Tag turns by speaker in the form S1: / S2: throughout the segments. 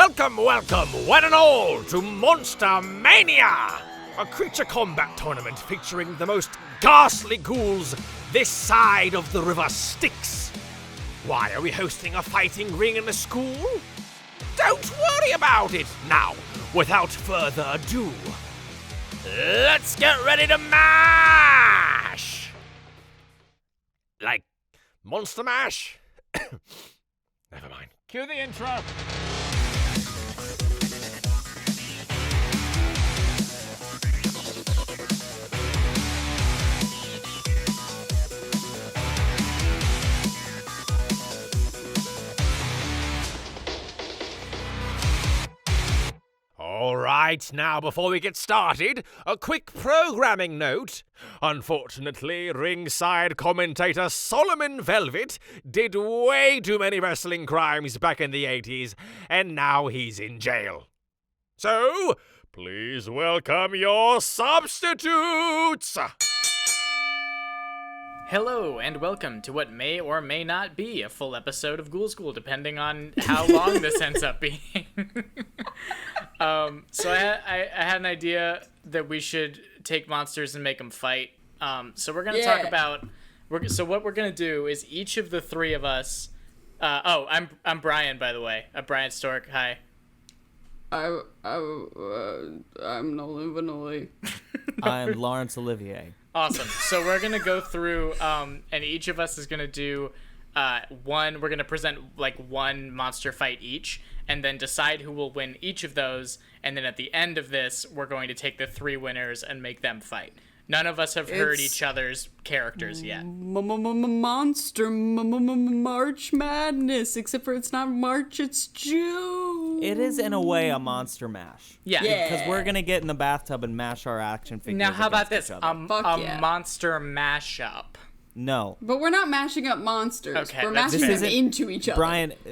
S1: Welcome, one and all, to Monster Mania! A creature combat tournament featuring the most ghastly ghouls this side of the river Styx. Why are we hosting a fighting ring in a school? Don't worry about it! Now, without further ado, let's get ready to mash! Like Monster Mash? Never mind. Cue the intro. Alright, now before we get started, a quick programming note. Unfortunately, ringside commentator Solomon Velvet did way too many wrestling crimes back in the 80s, and now he's in jail. So, please welcome your substitutes!
S2: Hello, and welcome to what may or may not be a full episode of Ghoul School, depending on how long this ends up being. So I had an idea that we should take monsters and make them fight. So we're going to talk about... So what we're going to do is each of the three of us... I'm Brian, by the way. Brian Stork, hi.
S3: I'm Nolan Vanoli.
S4: I'm Lawrence Olivier.
S2: Awesome. So we're going to go through, and each of us is going to do we're going to present like one monster fight each, and then decide who will win each of those, and then at the end of this, we're going to take the three winners and make them fight. None of us have heard each other's characters yet.
S3: Monster March Madness, except for it's not March, it's June.
S4: It is, in a way, a monster mash.
S2: Yeah.
S4: Because we're going to get in the bathtub and mash our action figures.
S2: Now, how about this?
S3: Fuck
S2: A
S3: yeah.
S2: monster mashup.
S4: No.
S3: But we're not mashing up monsters.
S2: Okay,
S3: we're
S2: that's
S3: mashing
S2: fair.
S3: them into each other.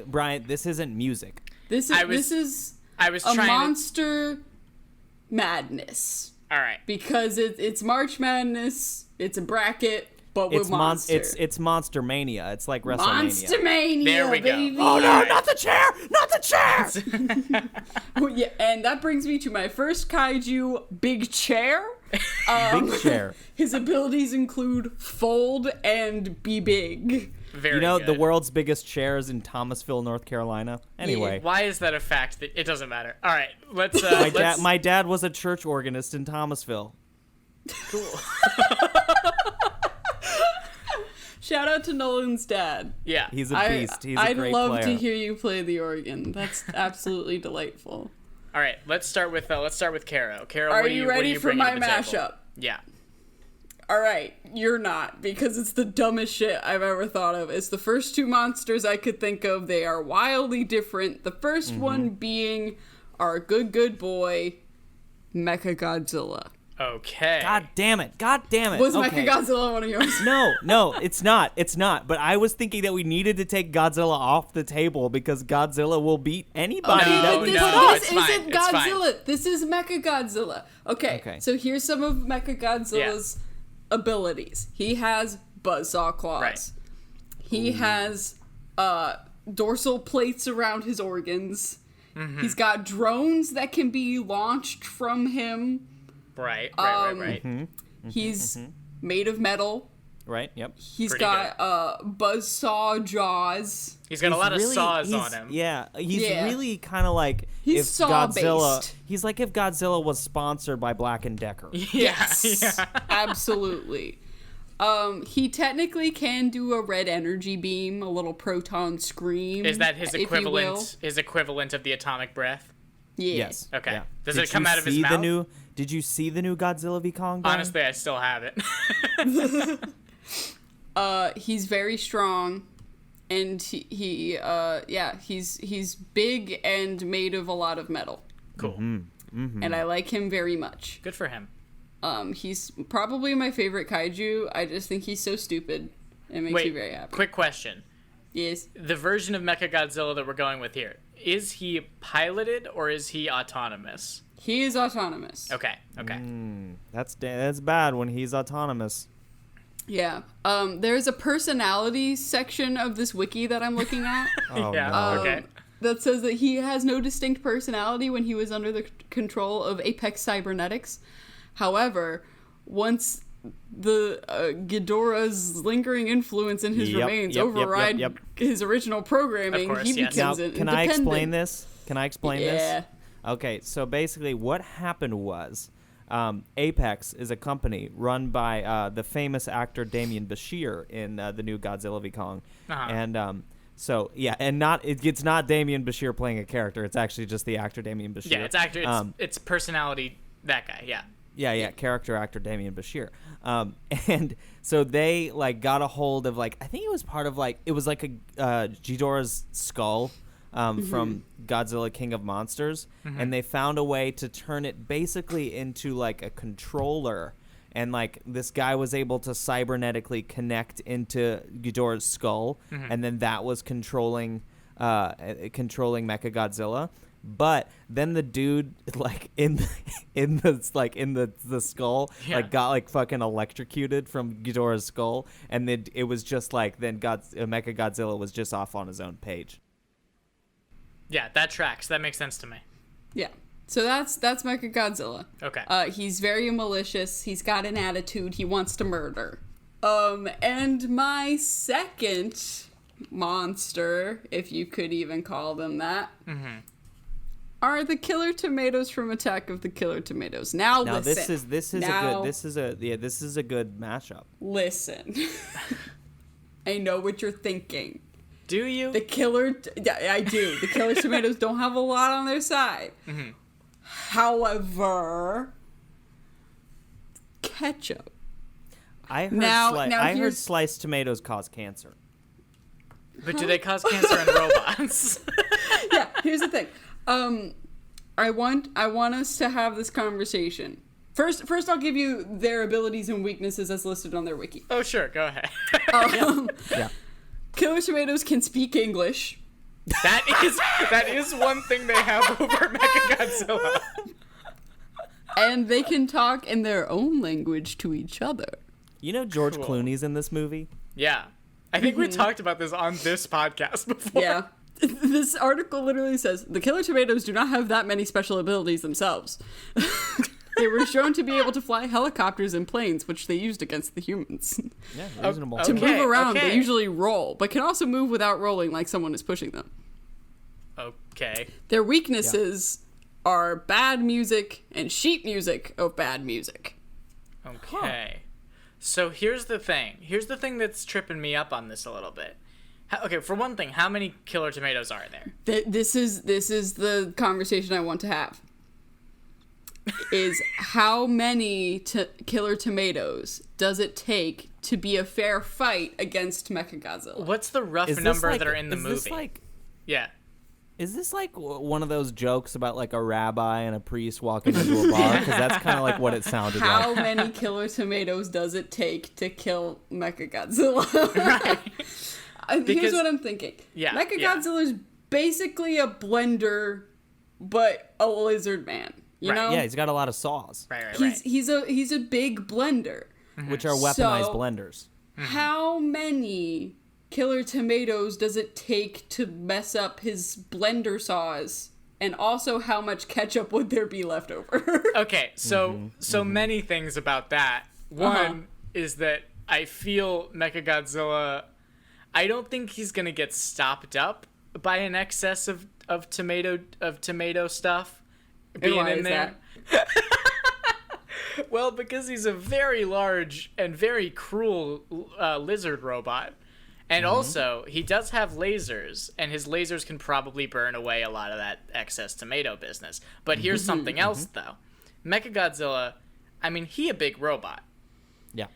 S4: Brian, this isn't music.
S3: This is
S2: I was
S3: a
S2: trying
S3: monster madness.
S2: All right.
S3: Because it's March Madness, it's a bracket, but with monsters.
S4: It's Monster Mania. It's like WrestleMania.
S3: Monster Mania,
S2: There we go.
S3: baby.
S4: Oh no, not the chair! Not the chair!
S3: Well, yeah, and that brings me to my first kaiju, Big Chair.
S4: Big chair.
S3: His abilities include fold and be big.
S2: Very
S4: You know,
S2: good.
S4: the world's biggest chair is in Thomasville, North Carolina. Anyway.
S2: Why is that a fact? It doesn't matter. All right, let's.
S4: My dad was a church organist in Thomasville.
S2: Cool.
S3: Shout out to Nolan's dad.
S2: Yeah.
S4: He's a beast. He's a
S3: I'd
S4: great
S3: love
S4: player.
S3: to hear you play the organ. That's absolutely delightful.
S2: All right, let's start with Caro. Caro,
S3: Are
S2: what
S3: you
S2: what
S3: ready
S2: you
S3: for
S2: bringing
S3: my
S2: to the table?
S3: mashup?
S2: Yeah.
S3: All right, you're not, because it's the dumbest shit I've ever thought of. It's the first two monsters I could think of. They are wildly different. The first one being our good boy, Mecha-Godzilla.
S2: Okay.
S4: God damn it.
S3: Was
S4: Okay.
S3: Mecha-Godzilla one of yours?
S4: No, it's not. It's not. But I was thinking that we needed to take Godzilla off the table because Godzilla will beat anybody
S2: No,
S4: that we
S3: this,
S4: put
S2: no,
S4: up.
S3: this
S2: it's fine,
S3: isn't
S2: it's fine.
S3: Godzilla. This is Mecha-Godzilla. Okay, so here's some of Mecha-Godzilla's abilities. He has buzzsaw claws.
S2: Right.
S3: He has dorsal plates around his organs.
S2: Mm-hmm.
S3: He's got drones that can be launched from him.
S2: Right.
S3: He's made of metal.
S4: Right, yep.
S3: He's
S2: Pretty
S3: got buzzsaw jaws.
S2: He's got a lot of saws on
S4: he's-
S2: him.
S4: Yeah, he's
S3: Yeah.
S4: really kind of like
S3: He's
S4: if
S3: saw-based.
S4: Godzilla. He's like if Godzilla was sponsored by Black & Decker.
S3: Yes, absolutely. He technically can do a red energy beam, a little proton scream.
S2: Is that his
S3: if you will.
S2: equivalent? His equivalent of the atomic breath?
S3: Yeah.
S4: Yes.
S2: Okay.
S4: Yeah.
S2: Does
S4: Did
S2: it come
S4: you
S2: out of his
S4: see
S2: mouth?
S4: Did you see the new Godzilla v Kong? Brian?
S2: Honestly, I still have it.
S3: He's very strong, and he's big and made of a lot of metal.
S2: Cool.
S3: And I like him very much.
S2: Good for him.
S3: He's probably my favorite kaiju. I just think he's so stupid. It makes me very happy.
S2: Quick question.
S3: Yes.
S2: The version of Mecha-Godzilla that we're going with here, is he piloted or is he autonomous?
S3: He is autonomous.
S2: Okay.
S4: That's bad when he's autonomous.
S3: Yeah. There's a personality section of this wiki that I'm looking at.
S4: Oh
S2: Yeah.
S4: no.
S2: Okay.
S3: that says that he has no distinct personality when he was under the control of Apex Cybernetics. However, once the Ghidorah's lingering influence in his remains override his original programming,
S2: course,
S3: he
S2: yes.
S3: becomes
S4: Now,
S3: independent.
S4: can I explain this? Can I explain this?
S3: Yeah.
S4: Okay, so basically what happened was Apex is a company run by the famous actor Damien Bashir in the new Godzilla v. Kong. And so, yeah, and it's not Damien Bashir playing a character. It's actually just the actor Damien Bashir.
S2: Yeah, it's actor. It's personality. That guy. Yeah.
S4: Yeah, character actor Damien Bashir. And so they like got a hold of like I think it was part of like it was like a Ghidorah's skull from Godzilla King of Monsters, and they found a way to turn it basically into like a controller. And like this guy was able to cybernetically connect into Ghidorah's skull, and then that was controlling Mecha-Godzilla. But then the dude like in the skull like got like fucking electrocuted from Ghidorah's skull, and then it was just like then Mecha-Godzilla was just off on his own page.
S2: Yeah, that tracks. That makes sense to me.
S3: Yeah. So that's Mecha-Godzilla.
S2: Okay.
S3: He's very malicious. He's got an attitude. He wants to murder. And my second monster, if you could even call them that, are the Killer Tomatoes from Attack of the Killer Tomatoes. Now listen.
S4: this is a good mashup.
S3: Listen. I know what you're thinking.
S2: Do you?
S3: Yeah, I do. The Killer Tomatoes don't have a lot on their side. However, ketchup.
S4: I heard sliced tomatoes cause cancer.
S2: But do they cause cancer in robots?
S3: Yeah, here's the thing. I want us to have this conversation. First I'll give you their abilities and weaknesses as listed on their wiki.
S2: Oh, sure. Go ahead.
S4: Yeah.
S3: Killer Tomatoes can speak English.
S2: That is one thing they have over Mecha-Godzilla.
S3: And they can talk in their own language to each other.
S4: You know George Clooney's in this movie?
S2: Yeah. I think we talked about this on this podcast before.
S3: Yeah. This article literally says, the Killer Tomatoes do not have that many special abilities themselves. They were shown to be able to fly helicopters and planes, which they used against the humans.
S4: Yeah, reasonable.
S3: To move around, they usually roll, but can also move without rolling like someone is pushing them.
S2: Okay.
S3: Their weaknesses are bad music and sheet music of bad music.
S2: Okay. So here's the thing. Here's the thing that's tripping me up on this a little bit. Okay, for one thing, how many Killer Tomatoes are there?
S3: This is the conversation I want to have. Is how many Killer Tomatoes does it take to be a fair fight against Mecha-Godzilla?
S2: What's the rough number that are in the movie?
S4: Yeah. Is this like one of those jokes about like a rabbi and a priest walking into a bar? Because that's kind of like what it sounded like.
S3: How many Killer Tomatoes does it take to kill Mecha-Godzilla?
S2: Right.
S3: Here's what I'm thinking.
S2: Yeah.
S3: Mecha-Godzilla is basically a blender, but a lizard man. You know?
S4: Yeah, he's got a lot of saws.
S2: Right.
S3: He's a big blender.
S4: Which are weaponized blenders.
S3: How many Killer Tomatoes does it take to mess up his blender saws? And also, how much ketchup would there be left over?
S2: Okay, so many things about that. One is that I feel Mecha-Godzilla, I don't think he's gonna get stopped up by an excess of tomato stuff being in there. Well, because he's a very large and very cruel lizard robot. And also, he does have lasers, and his lasers can probably burn away a lot of that excess tomato business. But here's something else, though. Mecha-Godzilla, I mean, he a big robot.
S4: Yeah.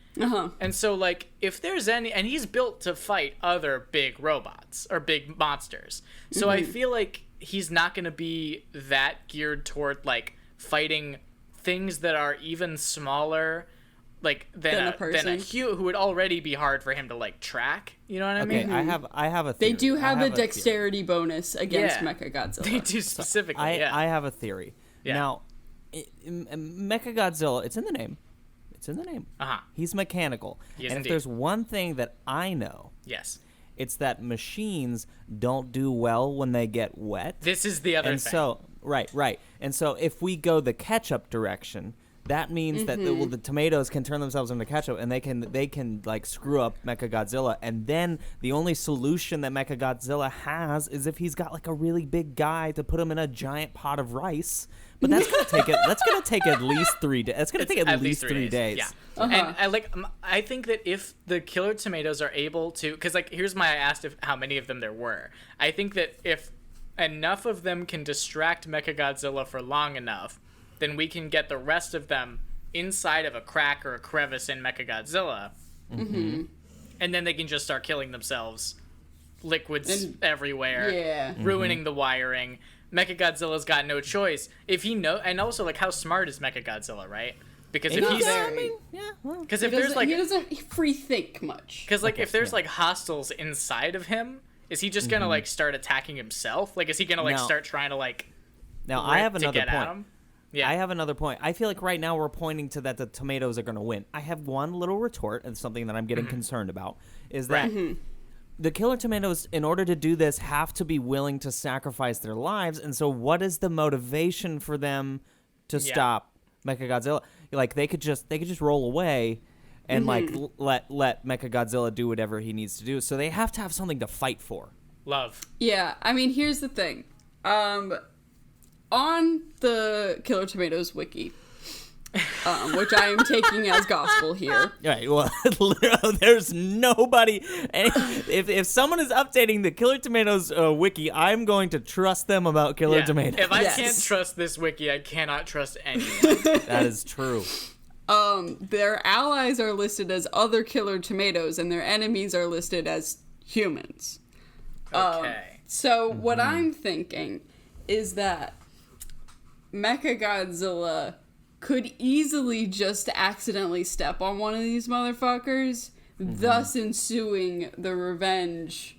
S2: And so, like, if there's any... And he's built to fight other big robots, or big monsters. So I feel like he's not going to be that geared toward, like, fighting things that are even smaller... like than a who would already be hard for him to like track. You know what I mean?
S4: Okay, I have a theory.
S3: They do have a dexterity bonus against Mecha-Godzilla.
S2: They do specifically.
S4: I have a theory.
S2: Yeah.
S4: Now, Mecha-Godzilla, it's in the name. It's in the name.
S2: Uh-huh.
S4: He's mechanical.
S2: He is
S4: and
S2: indeed.
S4: If there's one thing that I know,
S2: yes,
S4: It's that machines don't do well when they get wet.
S2: This is the other
S4: and
S2: thing.
S4: So, right. And so if we go the ketchup direction, that means that the tomatoes can turn themselves into ketchup, and they can like screw up Mecha-Godzilla. And then the only solution that Mecha-Godzilla has is if he's got like a really big guy to put him in a giant pot of rice. But that's gonna take it. That's gonna take at least 3 days. That's gonna take at least 3 days.
S2: Yeah, and I think that if the killer tomatoes are able to, because like here's my I asked if how many of them there were. I think that if enough of them can distract Mecha-Godzilla for long enough, then we can get the rest of them inside of a crack or a crevice in Mecha-Godzilla, and then they can just start killing themselves. Liquids everywhere, ruining the wiring. Mecha-Godzilla's got no choice. If he and also like how smart is Mecha-Godzilla, right? Because if he's because if there's like
S3: he doesn't free think much.
S2: Because like if there's like hostiles inside of him, is he just gonna like start attacking himself? Like is he gonna like start trying to like
S4: I have another
S2: get
S4: point.
S2: At him? Yeah.
S4: I have another point. I feel like right now we're pointing to that the tomatoes are going to win. I have one little retort, and something that I'm getting concerned about is that the killer tomatoes, in order to do this, have to be willing to sacrifice their lives. And so what is the motivation for them to stop Mecha-Godzilla? Like they could just roll away and like let Mecha-Godzilla do whatever he needs to do. So they have to have something to fight for.
S2: Love.
S3: Yeah, I mean, here's the thing. On the Killer Tomatoes wiki, which I am taking as gospel here.
S4: Right. Well, there's nobody. If someone is updating the Killer Tomatoes wiki, I'm going to trust them about Killer Tomatoes.
S2: If I can't trust this wiki, I cannot trust anyone.
S4: That is true.
S3: Their allies are listed as other Killer Tomatoes, and their enemies are listed as humans.
S2: Okay.
S3: So what I'm thinking is that Mecha-Godzilla could easily just accidentally step on one of these motherfuckers, thus ensuing the revenge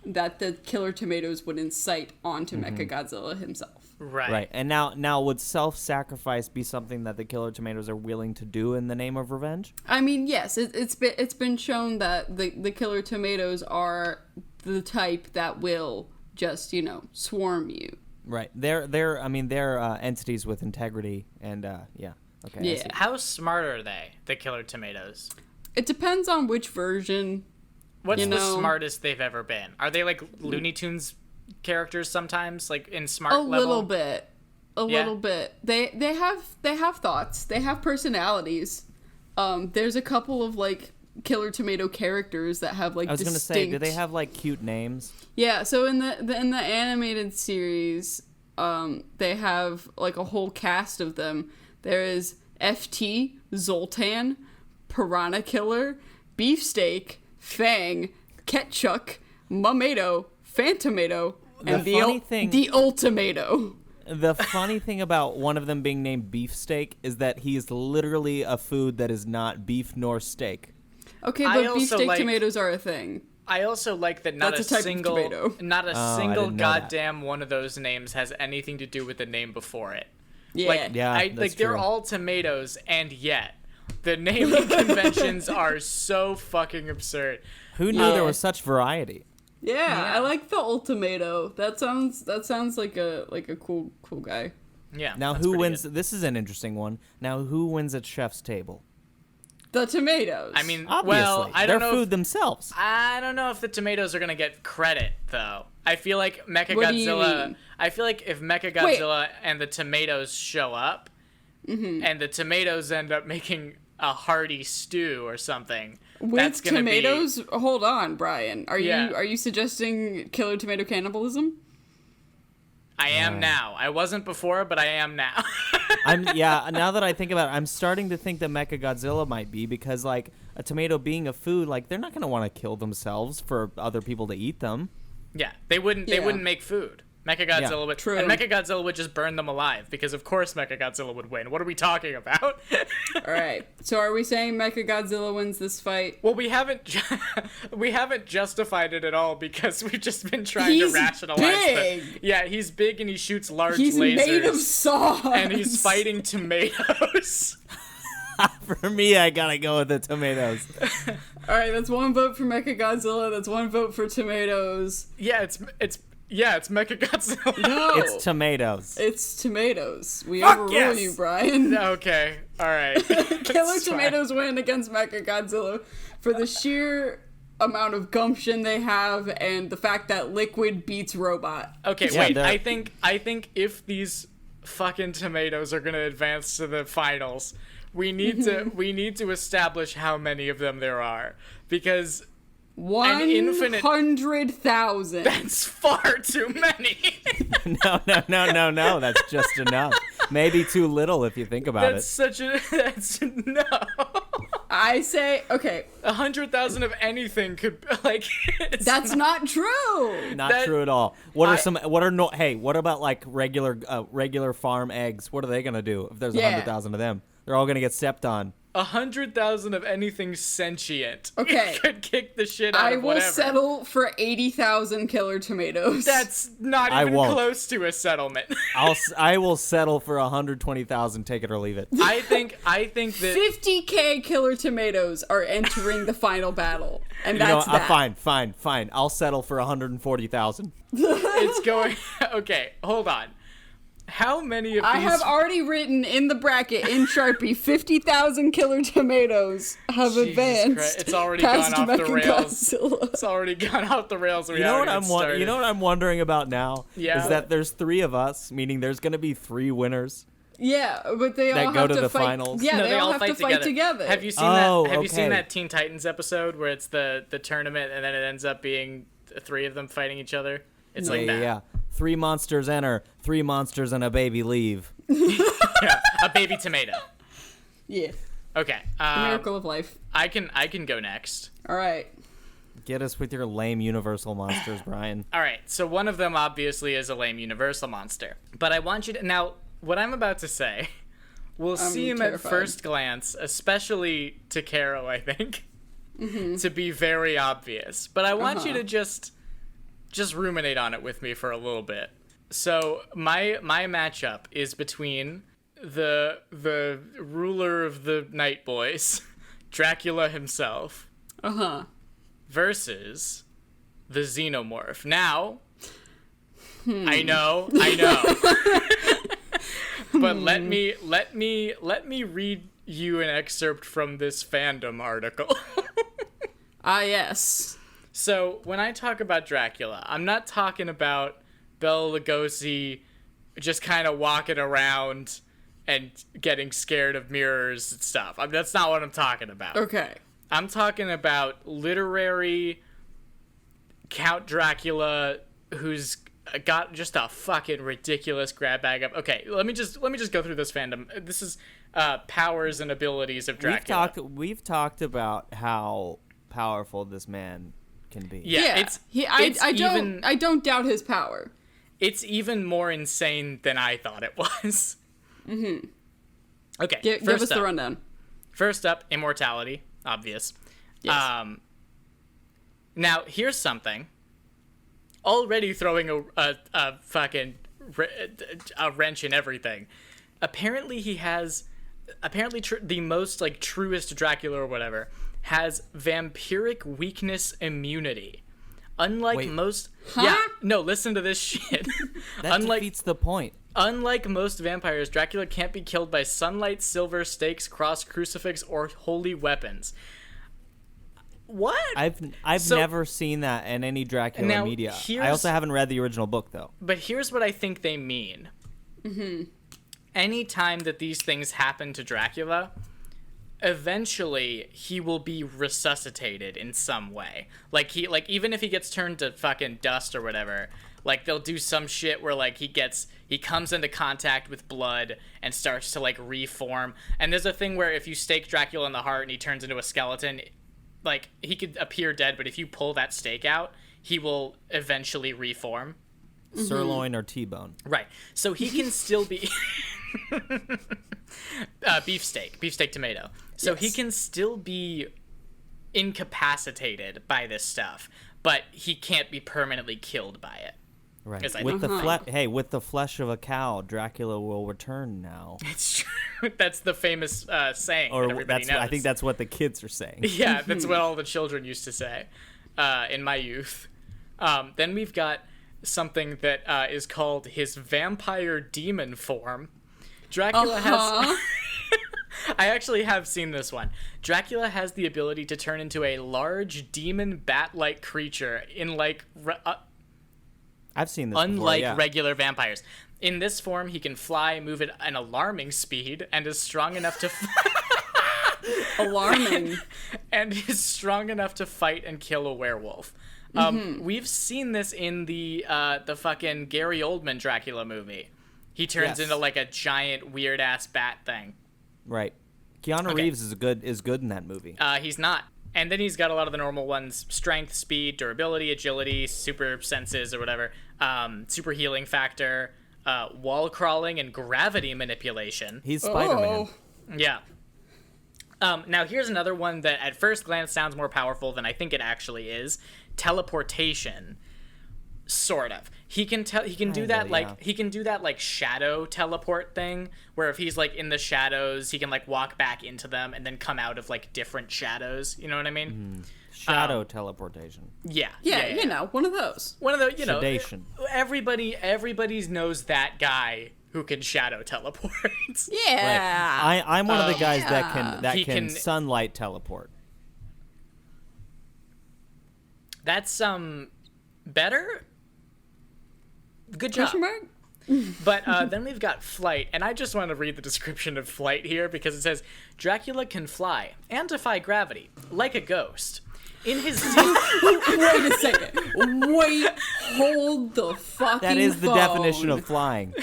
S3: that the Killer Tomatoes would incite onto Mecha-Godzilla himself.
S2: Right.
S4: And now would self-sacrifice be something that the Killer Tomatoes are willing to do in the name of revenge?
S3: I mean, yes, it's been shown that the Killer Tomatoes are the type that will just, swarm you.
S4: Right. They're entities with integrity and Okay.
S3: Yeah.
S2: How smart are they, the Killer Tomatoes?
S3: It depends on which version.
S2: What's the smartest they've ever been? Are they like Looney Tunes characters sometimes, like in smart level?
S3: A little bit. They have thoughts. They have personalities. There's a couple of like Killer Tomato characters that have like.
S4: I was gonna say, do they have like cute names?
S3: Yeah. So in the animated series, they have like a whole cast of them. There is FT, Zoltan, Piranha Killer, Beefsteak, Fang, Ketchuck, Mummato, Phantomato, and the Ultimato.
S4: The funny thing about one of them being named Beefsteak is that he is literally a food that is not beef nor steak.
S3: Okay, but beefsteak tomatoes are a thing.
S2: I also like that not
S3: That's
S2: a
S3: a type
S2: single
S3: of tomato.
S2: not a
S4: I
S2: single
S4: didn't know
S2: goddamn one of those names has anything to do with the name before it.
S3: Yeah.
S4: That's
S2: they're
S4: true.
S2: all tomatoes, and yet the naming conventions are so fucking absurd.
S4: Who knew there was such variety?
S3: Yeah, I like the Ultimato. That sounds like a cool guy.
S2: Yeah.
S4: Now
S2: that's
S4: who
S2: pretty
S4: wins?
S2: good.
S4: This is an interesting one. Now who wins at Chef's Table?
S3: The tomatoes.
S2: I mean,
S4: Obviously,
S2: well, I don't
S4: they're
S2: know.
S4: food themselves.
S2: I don't know if the tomatoes are gonna get credit though. I feel like
S3: What do you
S2: Mecha-Godzilla.
S3: mean?
S2: I feel like if Mecha-Godzilla and the tomatoes show up, and the tomatoes end up making a hearty stew or something, that's
S3: with
S2: gonna
S3: tomatoes. Hold on, Brian. Are
S2: Yeah.
S3: you suggesting killer tomato cannibalism?
S2: I am now. I wasn't before, but I am now.
S4: Now that I think about it, I'm starting to think that Mecha-Godzilla might be, because like a tomato being a food, like they're not going to want to kill themselves for other people to eat them.
S2: Yeah, they wouldn't. They
S3: Yeah.
S2: wouldn't make food. Mecha-Godzilla would.
S3: True.
S2: And Mecha-Godzilla would just burn them alive because, of course, Mecha-Godzilla would win. What are we talking about?
S3: All right. So are we saying Mecha-Godzilla wins this fight?
S2: Well, we haven't we haven't justified it at all because we've just been trying
S3: He's
S2: to rationalize
S3: big.
S2: Yeah, he's big and he shoots large
S3: He's
S2: lasers.
S3: made of saws.
S2: And he's fighting tomatoes.
S4: For me, I gotta go with the tomatoes.
S3: All right, that's one vote for Mecha-Godzilla. That's one vote for tomatoes.
S2: Yeah, it's Mecha-Godzilla.
S3: No,
S4: It's tomatoes.
S3: it's tomatoes. We
S1: Fuck
S3: overrule
S1: yes!
S3: you, Brian.
S2: Okay, all right.
S3: Killer
S2: That's fine.
S3: Tomatoes win against Mecha-Godzilla for the sheer amount of gumption they have and the fact that Liquid beats Robot.
S2: Okay,
S4: Yeah,
S2: wait.
S4: they're-
S2: I think if these fucking tomatoes are gonna advance to the finals, we need to establish how many of them there are, because
S3: 100,000.
S2: that's far too many.
S4: No. That's just enough. Maybe too little if you think about
S2: That's no.
S3: I say, okay,
S2: 100,000 of anything could it's
S3: that's not true.
S4: it. Not
S2: that-
S4: true at all. What about like regular farm eggs? What are they gonna do if there's
S3: Yeah.
S4: 100,000 of them? They're all gonna get stepped on.
S2: 100,000 of anything sentient.
S3: Okay.
S2: Could kick the shit out
S3: I
S2: of
S3: will
S2: whatever.
S3: settle for 80,000 Killer Tomatoes.
S2: That's not
S4: I
S2: even
S4: won't.
S2: close to a settlement.
S4: I will settle for 120,000. Take it or leave it.
S2: I think that
S3: 50K Killer Tomatoes are entering the final battle. And
S4: You know,
S3: that's that.
S4: fine. I'll settle for 140,000.
S2: it's going. Okay, hold on. How many of
S3: I
S2: these?
S3: have already written in the bracket in Sharpie 50,000 Killer Tomatoes have
S2: Jesus
S3: advanced.
S2: Christ, it's already
S3: past
S2: gone off the rails.
S3: Mecha-Godzilla.
S2: It's already gone off the rails.
S4: You know what I'm wondering about now?
S2: Yeah.
S4: Is that there's 3 of us, meaning there's gonna be 3 winners.
S3: Yeah, but they
S4: That
S3: all
S4: go
S3: have
S4: to
S3: to
S4: the
S3: fight.
S4: finals?
S3: Yeah,
S2: No,
S3: they all have to fight together.
S2: Have you seen
S4: Oh,
S2: that? Have you seen
S4: okay.
S2: that Teen Titans episode where it's the tournament and then it ends up being 3 of them fighting each other? It's like that.
S4: Yeah. 3 monsters enter, 3 monsters and a baby leave.
S2: Yeah, a baby tomato.
S3: Yeah,
S2: Okay.
S3: the miracle of life.
S2: I can go next.
S3: All right.
S4: Get us with your lame universal monsters, Brian.
S2: All right. So one of them obviously is a lame universal monster, but I want you to now. What I'm about to say will seem
S3: terrified.
S2: at first glance, especially to Caro, I think, to be very obvious. But I want you to just ruminate on it with me for a little bit. So my matchup is between the ruler of the Night Boys, Dracula himself, versus the Xenomorph. Now, I know. But let me read you an excerpt from this fandom article.
S3: Ah, yes.
S2: So, when I talk about Dracula, I'm not talking about Bela Lugosi just kind of walking around and getting scared of mirrors and stuff. That's not what I'm talking about.
S3: Okay.
S2: I'm talking about literary Count Dracula who's got just a fucking ridiculous grab bag of. Okay, let me just go through this fandom. This is powers and abilities of Dracula.
S4: We've talked about how powerful this man can be.
S2: Yeah,
S3: I don't doubt his power.
S2: It's even more insane than I thought it was. Okay,
S3: Give us the rundown.
S2: First up, immortality, obvious.
S3: Yes.
S2: Now, here's something. Already throwing a fucking a wrench in everything. Apparently the most like truest Dracula or whatever has vampiric weakness immunity. Unlike
S4: Wait.
S2: most
S3: Huh?
S2: Yeah, no, listen to this shit.
S4: That defeats the point.
S2: Unlike most vampires, Dracula can't be killed by sunlight, silver, stakes, cross, crucifix, or holy weapons. What?
S4: I've never seen that in any Dracula
S2: Now,
S4: media. I
S2: here's-
S4: also haven't read the original book though.
S2: But here's what I think they mean. Any time that these things happen to Dracula, eventually he will be resuscitated in some way. Like even if he gets turned to fucking dust or whatever, like they'll do some shit where like he comes into contact with blood and starts to like reform. And there's a thing where if you stake Dracula in the heart and he turns into a skeleton, like he could appear dead, but if you pull that stake out, he will eventually reform.
S4: Sirloin or T-bone.
S2: Right. So he can still be beefsteak tomato. So he
S3: Yes.
S2: can still be incapacitated by this stuff, but he can't be permanently killed by it.
S4: Right.
S2: Is I
S4: With
S2: think
S4: with the flesh of a cow, Dracula will return now.
S2: it's true. That's the famous saying
S4: Or
S2: that everybody knows.
S4: I think that's what the kids are saying.
S2: Yeah, that's what all the children used to say in my youth. Then we've got something that is called his vampire demon form. Dracula has... I actually have seen this one. Dracula has the ability to turn into a large demon bat-like creature in
S4: I've seen this
S2: unlike
S4: before, yeah.
S2: regular vampires. In this form, he can fly, move at an alarming speed, and is strong enough to
S3: Alarming.
S2: and is strong enough to fight and kill a werewolf. We've seen this in the fucking Gary Oldman Dracula movie. He turns
S4: Yes.
S2: into like a giant weird ass bat thing.
S4: Right. Keanu Reeves is good in that movie.
S2: He's not. And then he's got a lot of the normal ones: strength, speed, durability, agility, super senses or whatever, super healing factor, wall crawling, and gravity manipulation.
S4: He's Spider-Man.
S2: Yeah. Now here's another one that at first glance sounds more powerful than I think it actually is: teleportation. Sort of. He can do that like he can do that like shadow teleport thing where if he's like in the shadows, he can like walk back into them and then come out of like different shadows. You know what I mean?
S4: Shadow teleportation.
S2: Yeah.
S3: Yeah, you know, one of those.
S2: One of the, you know,
S4: Sedation.
S2: everybody knows that guy who can shadow teleport.
S3: Yeah.
S4: Right. I'm one of the guys
S2: He
S4: that can
S2: can-
S4: sunlight teleport.
S2: That's better. Good job.
S3: Question mark?
S2: But then we've got flight, and I just want to read the description of flight here because it says Dracula can fly and defy gravity like a ghost. In his
S3: Wait a second. Wait, hold the fucking
S4: That is the
S3: phone.
S4: definition of flying.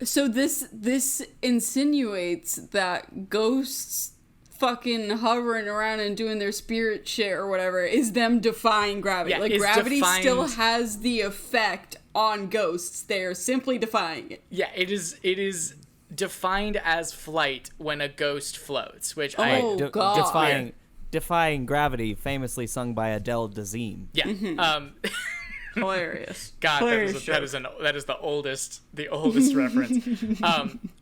S3: So this insinuates that ghosts fucking hovering around and doing their spirit shit or whatever is them defying gravity.
S2: Yeah,
S3: like
S2: is
S3: gravity still
S2: defined-
S3: has the effect on ghosts. They're simply defying it.
S2: Yeah, it is defined as flight when a ghost floats, which
S3: Oh, God.
S4: Defying gravity, famously sung by Adele Dazeem.
S2: yeah.
S3: Hilarious.
S2: God,
S3: Hilarious
S2: that is the oldest reference.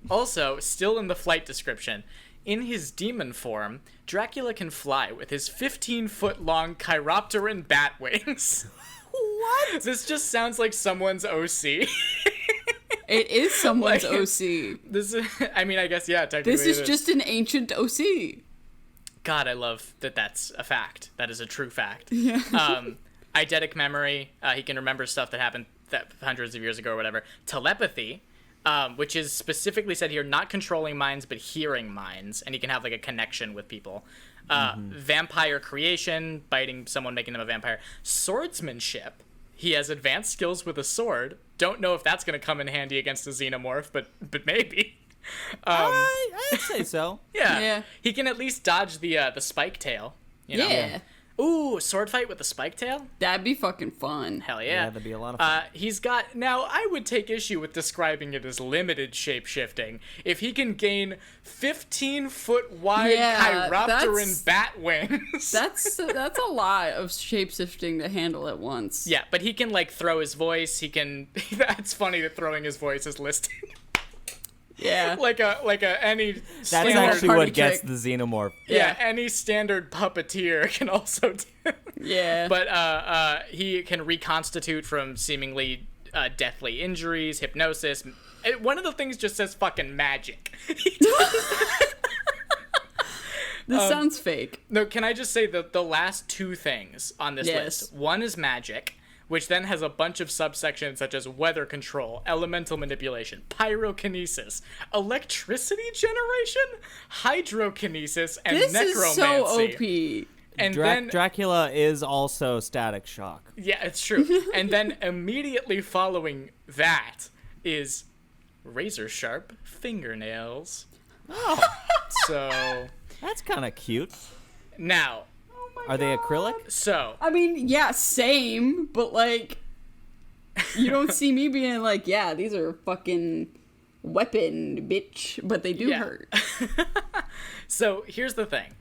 S2: Also, still in the flight description, in his demon form, Dracula can fly with his 15-foot-long chiropteran bat wings. What? This just sounds like someone's OC.
S3: It is someone's
S2: Like,
S3: OC.
S2: This is, I mean, I guess, yeah, technically
S3: This is
S2: it
S3: just an ancient OC.
S2: God, I love that that's a fact. That is a true fact.
S3: Yeah.
S2: Eidetic memory. He can remember stuff that happened hundreds of years ago or whatever. Telepathy, which is specifically said here, not controlling minds, but hearing minds. And he can have like a connection with people. Vampire creation, biting someone, making them a vampire. Swordsmanship. He has advanced skills with a sword. Don't know if that's going to come in handy against a xenomorph, but maybe.
S4: I'd say so.
S3: Yeah.
S2: He can at least dodge the spike tail. You know?
S3: Yeah.
S2: Ooh, sword fight with the spike tail?
S3: That'd be fucking fun.
S2: Hell
S4: Yeah,
S2: yeah.
S4: that'd be a lot of fun.
S2: He's got... Now, I would take issue with describing it as limited shape-shifting. If he can gain 15-foot-wide
S3: Yeah,
S2: chiropteran bat wings...
S3: That's a lot of shapeshifting to handle at once.
S2: Yeah, but he can, like, throw his voice. He can... That's funny that throwing his voice is listed.
S3: Yeah.
S2: like any
S4: That's
S2: standard...
S4: actually
S3: party
S4: what gets
S3: trick.
S4: the xenomorph.
S2: Yeah, any standard puppeteer can also do.
S3: Yeah.
S2: But he can reconstitute from seemingly deathly injuries, hypnosis. One of the things just says fucking magic.
S3: This sounds fake.
S2: No, can I just say that the last two things on this
S3: Yes.
S2: list? One is magic, which then has a bunch of subsections such as weather control, elemental manipulation, pyrokinesis, electricity generation, hydrokinesis, and
S3: This
S2: necromancy.
S3: is so OP.
S2: And then
S4: Dracula is also Static Shock.
S2: yeah, it's true. And then immediately following that is razor sharp fingernails.
S4: Oh,
S2: So
S4: that's kind of cute.
S2: now,
S4: Are they acrylic?
S2: so
S3: I mean, yeah, same, but like, you don't see me being like, yeah, these are fucking weapon, bitch, but they do
S2: Yeah.
S3: hurt.
S2: So here's the thing.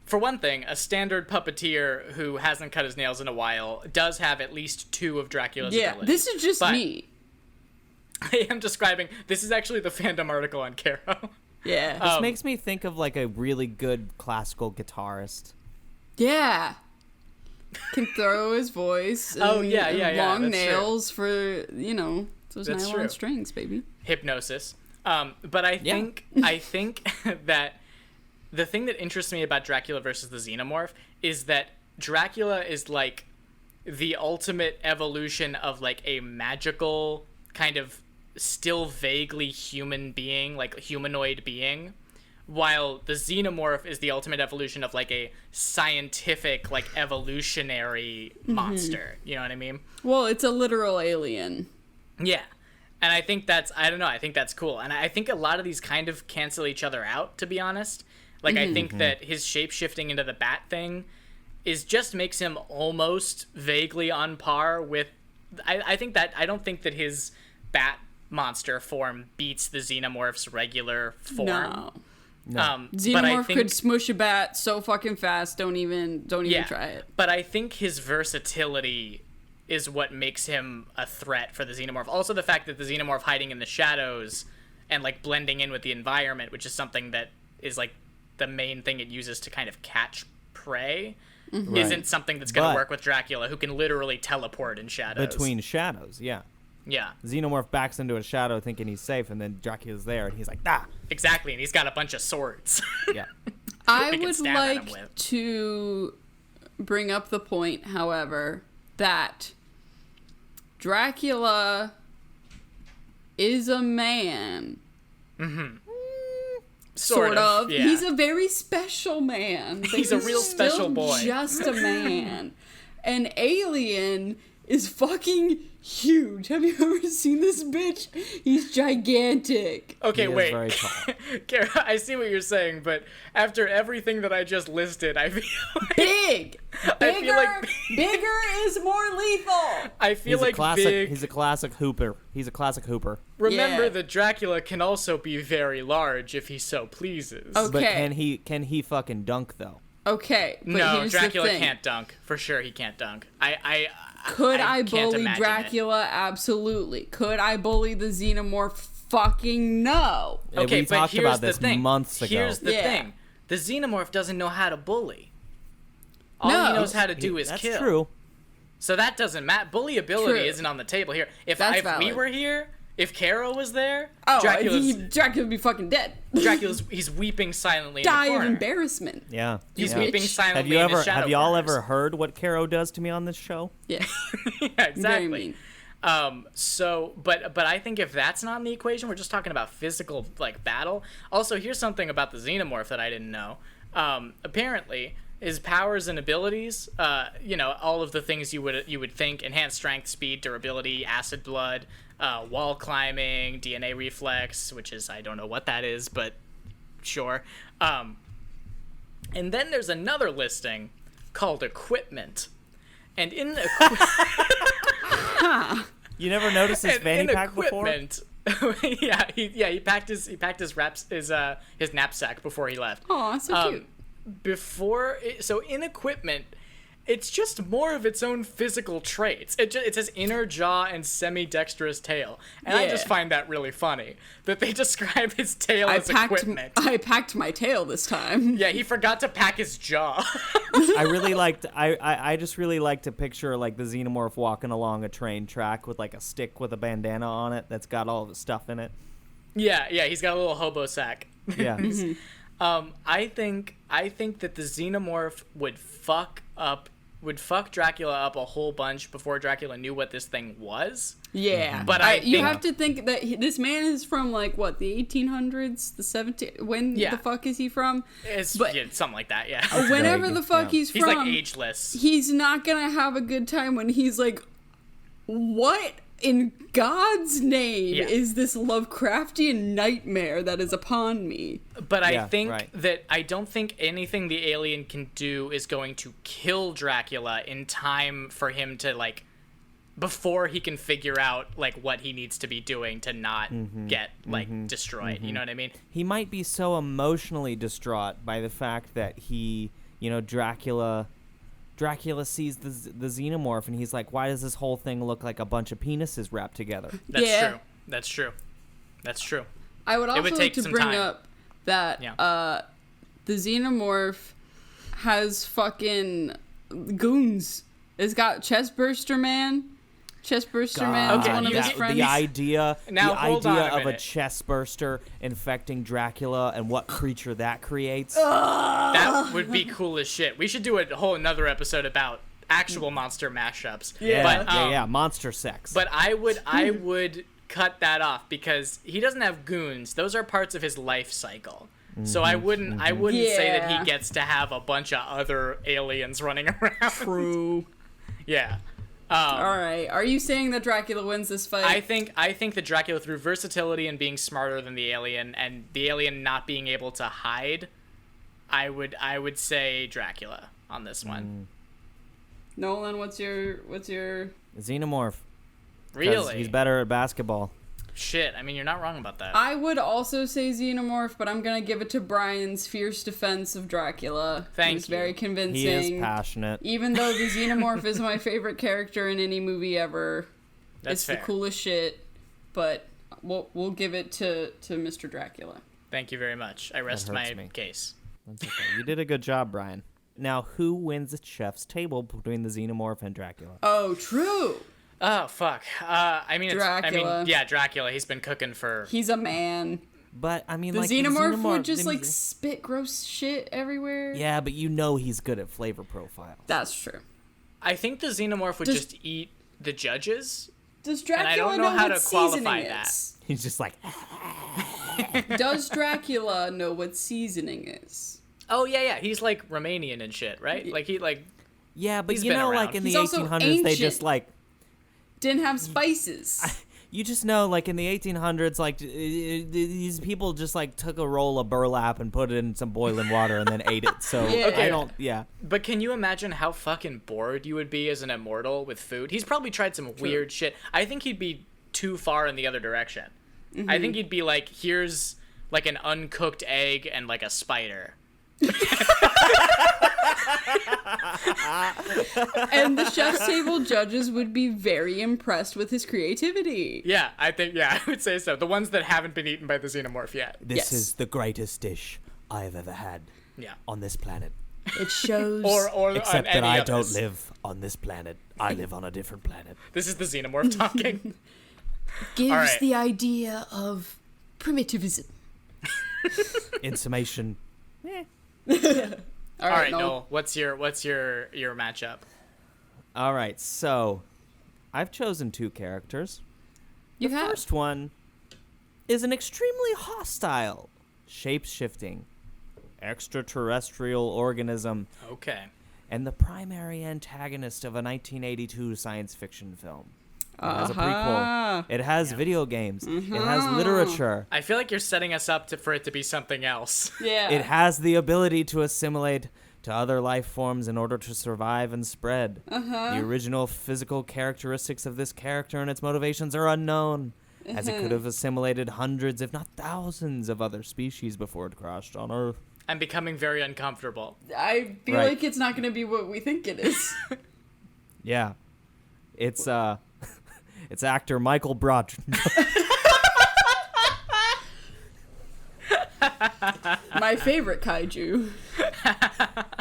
S2: for one thing, a standard puppeteer who hasn't cut his nails in a while does have at least 2 of Dracula's abilities.
S3: This is just me.
S2: I am describing. This is actually the fandom article on Caro.
S3: Yeah.
S4: This makes me think of like a really good classical guitarist.
S3: Yeah. Can throw his voice. And, and long
S2: that's
S3: nails for, those
S2: That's
S3: nylon
S2: true.
S3: strings, baby.
S2: Hypnosis. But I think that the thing that interests me about Dracula versus the Xenomorph is that Dracula is like the ultimate evolution of like a magical kind of still vaguely human being, like humanoid being, while the Xenomorph is the ultimate evolution of like a scientific, like evolutionary monster. You know what I mean?
S3: Well, it's a literal alien.
S2: Yeah. And I think that's cool. And I think a lot of these kind of cancel each other out, to be honest. Like, I think that his shape-shifting into the bat thing just makes him almost vaguely on par with... I don't think that his bat monster form beats the Xenomorph's regular form.
S3: No.
S2: But I
S3: Xenomorph
S2: think,
S3: could smush a bat so fucking fast. Don't even try it.
S2: But I think his versatility is what makes him a threat for the Xenomorph. Also, the fact that the Xenomorph hiding in the shadows and like blending in with the environment, which is something that is like the main thing it uses to kind of catch prey, isn't something that's going to work with Dracula, who can literally teleport in shadows.
S4: Between shadows, yeah.
S2: Yeah.
S4: Xenomorph backs into a shadow thinking he's safe, and then Dracula's there, and he's like, ah!
S2: Exactly, and he's got a bunch of swords.
S4: Yeah.
S3: I
S2: They can
S3: would
S2: stab at him
S3: like
S2: with.
S3: to bring up the point, however, that Dracula is a man. Sort of.
S2: Yeah.
S3: He's a very special man. But
S2: He's a real
S3: still
S2: special boy.
S3: Just a man. An alien is fucking huge. Have you ever seen this bitch? He's gigantic.
S2: Okay,
S4: He is
S2: wait.
S4: very tall.
S2: Kara, I see what you're saying, but after everything that I just listed, I feel like...
S3: Big. Bigger,
S2: feel like-
S3: bigger is more lethal.
S2: I feel like big...
S4: He's a classic hooper.
S2: Remember
S3: Yeah.
S2: that Dracula can also be very large if he so pleases.
S3: Okay.
S4: But can he fucking dunk though?
S3: Okay, but
S2: No,
S3: here's
S2: Dracula
S3: the thing.
S2: can't dunk. For sure he can't dunk.
S3: Could I
S2: can't
S3: bully
S2: imagine
S3: Dracula? Absolutely. Could I bully the Xenomorph? Fucking no.
S2: Okay,
S4: we
S2: but
S4: talked
S2: here's
S4: about
S2: the
S4: this
S2: thing.
S4: months ago.
S2: Here's the
S3: Yeah.
S2: thing. The Xenomorph doesn't know how to bully. All
S3: No.
S2: he knows how to do is
S4: That's
S2: kill.
S4: true.
S2: So that doesn't matter. Bullyability
S3: True.
S2: isn't on the table here. If
S3: That's
S2: we
S3: valid.
S2: were here, if Caro was there,
S3: Oh,
S2: Dracula's
S3: Dracula would be fucking dead.
S2: he's weeping silently
S3: Die
S2: in the
S3: of
S2: corner.
S3: embarrassment.
S4: Yeah.
S2: He's
S4: yeah.
S2: weeping
S3: Have
S2: silently in his shadow
S4: Have y'all
S2: corners.
S4: ever heard what Caro does to me on this show?
S3: Yeah,
S2: Yeah,
S3: very
S2: exactly.
S3: mean.
S2: But I think if that's not in the equation, we're just talking about physical like battle. Also, here's something about the Xenomorph that I didn't know. Apparently, his powers and abilities, all of the things you would think: enhanced strength, speed, durability, acid blood, wall climbing, DNA reflex, which is I don't know what that is, but sure. And then there's another listing called equipment, and in the
S4: You never noticed his fanny pack before?
S2: he packed his knapsack before he left.
S3: Aw, so cute.
S2: So in equipment, it's just more of its own physical traits. It says inner jaw and semi-dexterous tail, and I
S3: Yeah.
S2: just find that really funny that they describe his tail as equipment.
S3: I packed my tail this time.
S2: Yeah, he forgot to pack his jaw.
S4: I just really like to picture like the Xenomorph walking along a train track with like a stick with a bandana on it that's got all the stuff in it.
S2: yeah, he's got a little hobo sack.
S4: Yeah.
S2: I think that the Xenomorph would fuck Dracula up a whole bunch before Dracula knew what this thing was.
S3: Yeah,
S2: But
S3: you
S2: think-
S3: have to think that this man is from like what, the 1800s, the 17. When
S2: Yeah.
S3: the fuck is he from?
S2: It's
S3: But-
S2: something like that, yeah.
S3: Whenever the fuck he's
S2: He's
S3: from,
S2: like ageless.
S3: he's not gonna have a good time when he's like, what in God's name
S2: Yeah.
S3: is this Lovecraftian nightmare that is upon me?
S2: But I
S4: Yeah,
S2: think
S4: right.
S2: that I don't think anything the alien can do is going to kill Dracula in time for him to like before he can figure out like what he needs to be doing to not get like destroyed. You know what I mean?
S4: He might be so emotionally distraught by the fact that he Dracula sees the xenomorph and he's like, why does this whole thing look like a bunch of penises wrapped together?
S2: That's true.
S3: I would also like to bring
S2: time.
S3: up that the xenomorph has fucking goons. It's got Chestburster Man. Chestburster Man's one of his friends.
S4: The idea
S2: on a
S4: of a chestburster infecting Dracula and what creature that creates.
S2: That would be cool as shit. We should do a whole another episode about actual monster mashups.
S4: Yeah, monster sex.
S2: But I would cut that off because he doesn't have goons. Those are parts of his life cycle. So I wouldn't say that he gets to have a bunch of other aliens running around.
S3: True.
S2: Yeah.
S3: All right. Are you saying that Dracula wins this fight?
S2: I think that Dracula, through versatility and being smarter than the alien, and the alien not being able to hide, I would say Dracula on this one.
S3: Nolan, what's your
S4: Xenomorph.
S2: Really?
S4: He's better at basketball.
S2: Shit, I mean, you're not wrong about that.
S3: I would also say Xenomorph, but I'm gonna give it to Brian's fierce defense of Dracula.
S2: Thank
S3: It's
S2: you.
S3: very convincing.
S4: He is passionate.
S3: Even though the Xenomorph is my favorite character in any movie ever,
S2: That's fair.
S3: the coolest shit. But we'll give it to Mr. Dracula.
S2: Thank you very much. I rest my
S4: me.
S2: case.
S4: That's okay. You did a good job, Brian. Now, who wins at chef's table between the Xenomorph and Dracula?
S3: Oh, true.
S2: Oh fuck.
S3: Dracula.
S2: Dracula. He's been cooking for.
S3: He's a man.
S4: But I mean,
S3: The
S4: like
S3: Xenomorph would just
S4: I mean,
S3: spit gross shit everywhere.
S4: Yeah, but he's good at flavor profile.
S3: That's true.
S2: I think the Xenomorph would just eat the judges.
S3: Does Dracula
S2: I don't know how
S3: what
S2: to qualify
S3: seasoning
S2: that.
S3: is?
S4: He's just like,
S3: Does Dracula know what seasoning is?
S2: Oh yeah. He's like Romanian and shit, right? Like he like.
S4: yeah, but
S2: He's
S4: you
S2: been
S4: know,
S2: around.
S4: like in
S3: He's
S4: the
S3: also
S4: 1800s, they
S3: ancient.
S4: just like.
S3: Didn't have spices.
S4: You just know, like, in the 1800s, like, these people just, like, took a roll of burlap and put it in some boiling water and then ate it. So,
S3: Yeah.
S2: But can you imagine how fucking bored you would be as an immortal with food? He's probably tried some weird shit. I think he'd be too far in the other direction. I think he'd be like, here's, like, an uncooked egg and, like, a spider.
S3: And the chef's table judges would be very impressed with his creativity.
S2: Yeah, I would say so. The ones that haven't been eaten by the xenomorph yet.
S4: This is the greatest dish I've ever had on this planet.
S3: It shows.
S2: Or
S4: Except
S2: on
S4: that
S2: any
S4: I
S2: of
S4: don't
S2: us.
S4: live on this planet. I live on a different planet.
S2: This is the xenomorph talking.
S3: gives
S2: All right.
S3: the idea of primitivism.
S4: In summation,
S3: All
S2: All right,
S3: Noel.
S2: Noel, what's your matchup?
S4: all right, so I've chosen two characters.
S3: You
S4: The
S3: have.
S4: first one is an extremely hostile, shape-shifting, extraterrestrial organism
S2: Okay.
S4: and the primary antagonist of a 1982 science fiction film. It has a prequel. It has video games. It has literature.
S2: I feel like you're setting us up for it to be something else.
S3: Yeah.
S4: It has the ability to assimilate to other life forms in order to survive and spread. The original physical characteristics of this character and its motivations are unknown, as it could have assimilated hundreds, if not thousands, of other species before it crashed on Earth.
S2: I'm becoming very uncomfortable.
S3: I feel
S4: Right.
S3: like it's not going to be what we think it is.
S4: Yeah. It's it's actor Michael Brod.
S3: My favorite kaiju.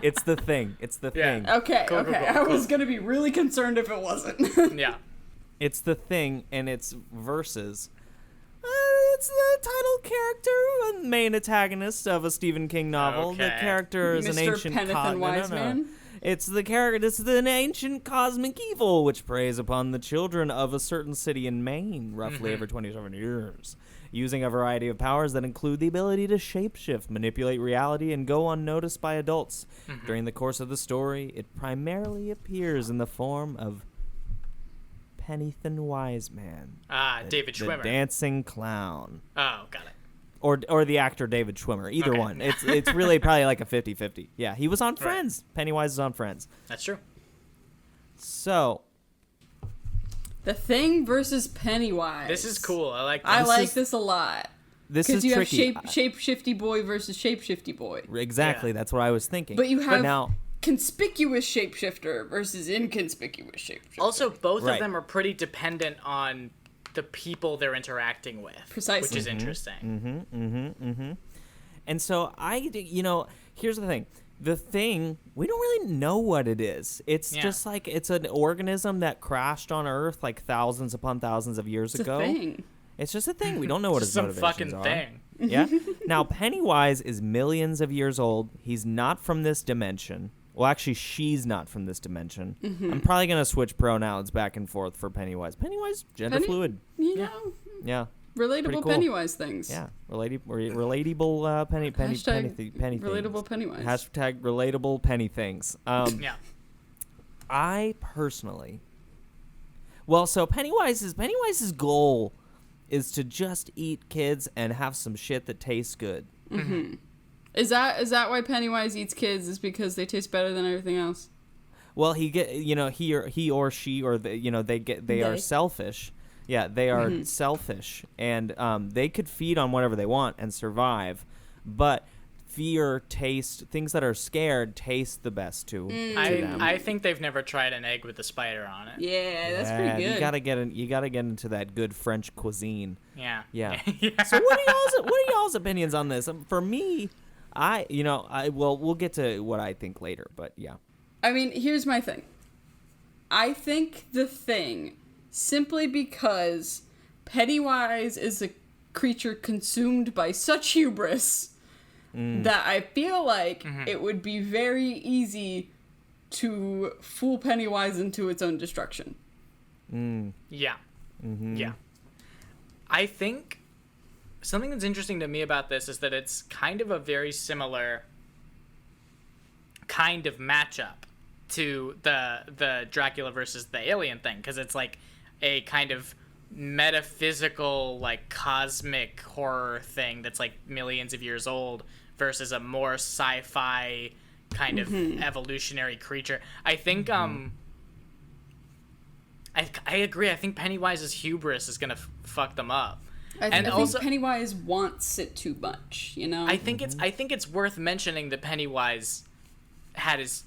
S4: It's the thing. It's the
S2: Yeah.
S4: thing.
S3: Okay,
S2: Cool,
S3: okay.
S2: cool,
S3: I was
S2: cool.
S3: going to be really concerned if it wasn't.
S2: Yeah.
S4: It's the thing, and it's versus. It's the title character, a main antagonist of a Stephen King novel. The
S2: Okay.
S4: character is an
S3: Mr.
S4: ancient
S3: Penneth and Wiseman?
S4: It's the character. It's an ancient cosmic evil which preys upon the children of a certain city in Maine, roughly every 27 years, using a variety of powers that include the ability to shapeshift, manipulate reality, and go unnoticed by adults. During the course of the story, it primarily appears in the form of Penneth Wiseman,
S2: David
S4: the
S2: Schwimmer.
S4: dancing clown,
S2: Oh, got it.
S4: or the actor David Schwimmer. Either
S2: Okay.
S4: one. It's really probably like a 50-50. Yeah, he was on Friends. Pennywise is on Friends.
S2: That's true.
S4: So
S3: The Thing versus Pennywise.
S2: This is cool. I like this.
S3: I like this a lot.
S4: this is
S3: Because you
S4: tricky.
S3: have shapeshifty boy versus shapeshifty boy.
S4: Exactly,
S2: Yeah.
S4: that's what I was thinking.
S3: But you have
S4: now,
S3: conspicuous shapeshifter versus inconspicuous shapeshifter.
S2: Also, both
S4: Right.
S2: of them are pretty dependent on the people they're interacting with.
S3: Precisely.
S2: Which is interesting.
S4: and so here's the thing. The thing, we don't really know what it is. It's
S2: Yeah.
S4: just like it's an organism that crashed on Earth like thousands upon thousands of years
S3: it's
S4: ago.
S3: a thing.
S4: It's just a thing. We don't know what his
S2: Some
S4: motivations
S2: fucking
S4: are.
S2: thing.
S4: Yeah. Now, Pennywise is millions of years old. He's not from this dimension. Well, actually, she's not from this dimension. I'm probably going to switch pronouns back and forth for Pennywise. Pennywise, gender fluid.
S3: You know,
S4: Yeah.
S3: relatable
S4: Pretty cool.
S3: Pennywise things.
S4: Yeah. Relatable penny
S3: Hashtag
S4: penny
S3: relatable
S4: things.
S3: Pennywise.
S4: Hashtag relatable penny things.
S2: Yeah.
S4: I personally... Well, so Pennywise's goal is to just eat kids and have some shit that tastes good.
S3: Is that why Pennywise eats kids? Is because they taste better than everything else?
S4: Well, he or she or they are selfish. Yeah, they are selfish, and they could feed on whatever they want and survive, but fear, taste, things that are scared taste the best to them.
S2: I think they've never tried an egg with a spider on it.
S3: Yeah, that's pretty good.
S4: You gotta get into that good French cuisine.
S2: Yeah.
S4: Yeah.
S2: Yeah.
S4: So what are y'all's opinions on this? For me, we'll get to what I think later, but yeah.
S3: I mean, here's my thing. I think the thing, simply because Pennywise is a creature consumed by such hubris that I feel like it would be very easy to fool Pennywise into its own destruction.
S2: Yeah. Yeah. I think something that's interesting to me about this is that it's kind of a very similar kind of matchup to the Dracula versus the alien thing, because it's like a kind of metaphysical, like cosmic horror thing that's like millions of years old versus a more sci-fi kind of evolutionary creature. I think I agree. I think Pennywise's hubris is gonna fuck them up.
S3: I think Pennywise wants it too much, you know?
S2: I think it's worth mentioning that Pennywise had his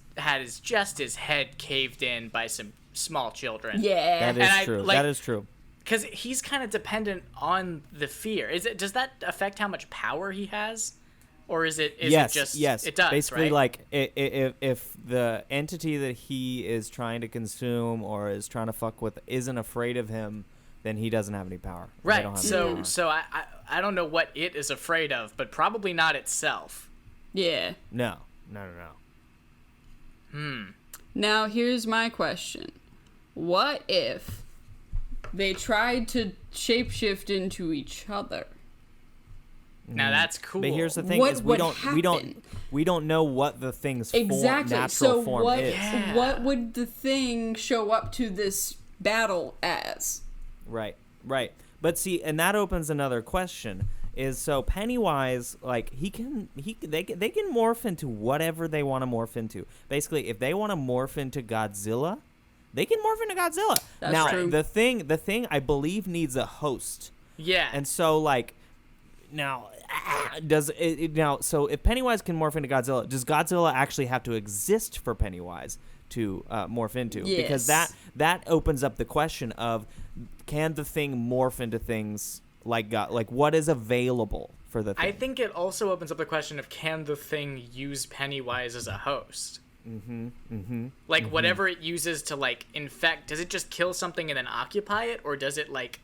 S2: head caved in by some small children.
S3: Yeah.
S4: That is true. That is true.
S2: Because he's kind of dependent on the fear. Does that affect how much power he has? Or is it just...
S4: Yes,
S2: it does,
S4: basically,
S2: right?
S4: like, if the entity that he is trying to consume or is trying to fuck with isn't afraid of him, then he doesn't have any power. They don't
S2: Right,
S4: have any power.
S2: so I don't know what it is afraid of, but probably not itself.
S3: Yeah.
S4: No.
S3: Now, here's my question. What if they tried to shapeshift into each other?
S2: Now that's cool.
S4: But here's the thing:
S3: What
S4: is
S3: would
S4: we don't know what the thing's
S3: Exactly.
S4: natural
S3: So
S4: form
S3: what
S4: is.
S2: Yeah.
S3: what would the thing show up to this battle as?
S4: Right. But see, and that opens another question: is so Pennywise, like they can morph into whatever they want to morph into. Basically, if they want to morph into Godzilla, they can morph into Godzilla.
S3: That's
S4: now,
S3: true.
S4: the thing I believe needs a host.
S2: Yeah.
S4: And so, like, now, so if Pennywise can morph into Godzilla, does Godzilla actually have to exist for Pennywise to morph into?
S3: Yes.
S4: Because that opens up the question of, can the thing morph into things like God? Like, what is available for the thing?
S2: I think it also opens up the question of, can the thing use Pennywise as a host? Like, whatever it uses to, like, infect, does it just kill something and then occupy it? Or does it, like,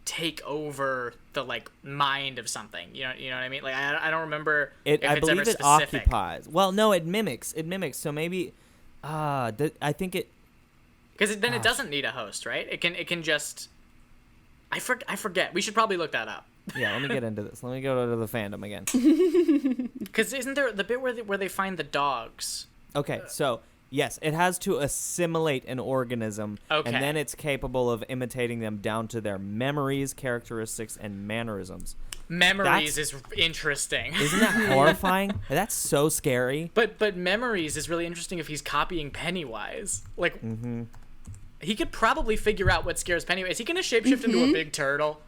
S2: take over the, like, mind of something? You know what I mean? Like, I don't remember if
S4: I
S2: it's
S4: believe
S2: ever
S4: it
S2: specific.
S4: occupies. Well, no, it mimics. So maybe, I think it.
S2: Because then it doesn't need a host, right? It can just... I forget. We should probably look that up.
S4: Yeah, let me get into this. Let me go to the fandom again.
S2: Because isn't there the bit where they find the dogs?
S4: Okay, so yes, it has to assimilate an organism,
S2: Okay.
S4: and then it's capable of imitating them down to their memories, characteristics, and mannerisms.
S2: Memories is interesting.
S4: Isn't that horrifying? That's so scary.
S2: But memories is really interesting if he's copying Pennywise. Like, He could probably figure out what scares Pennywise. Is he gonna shapeshift into a big turtle?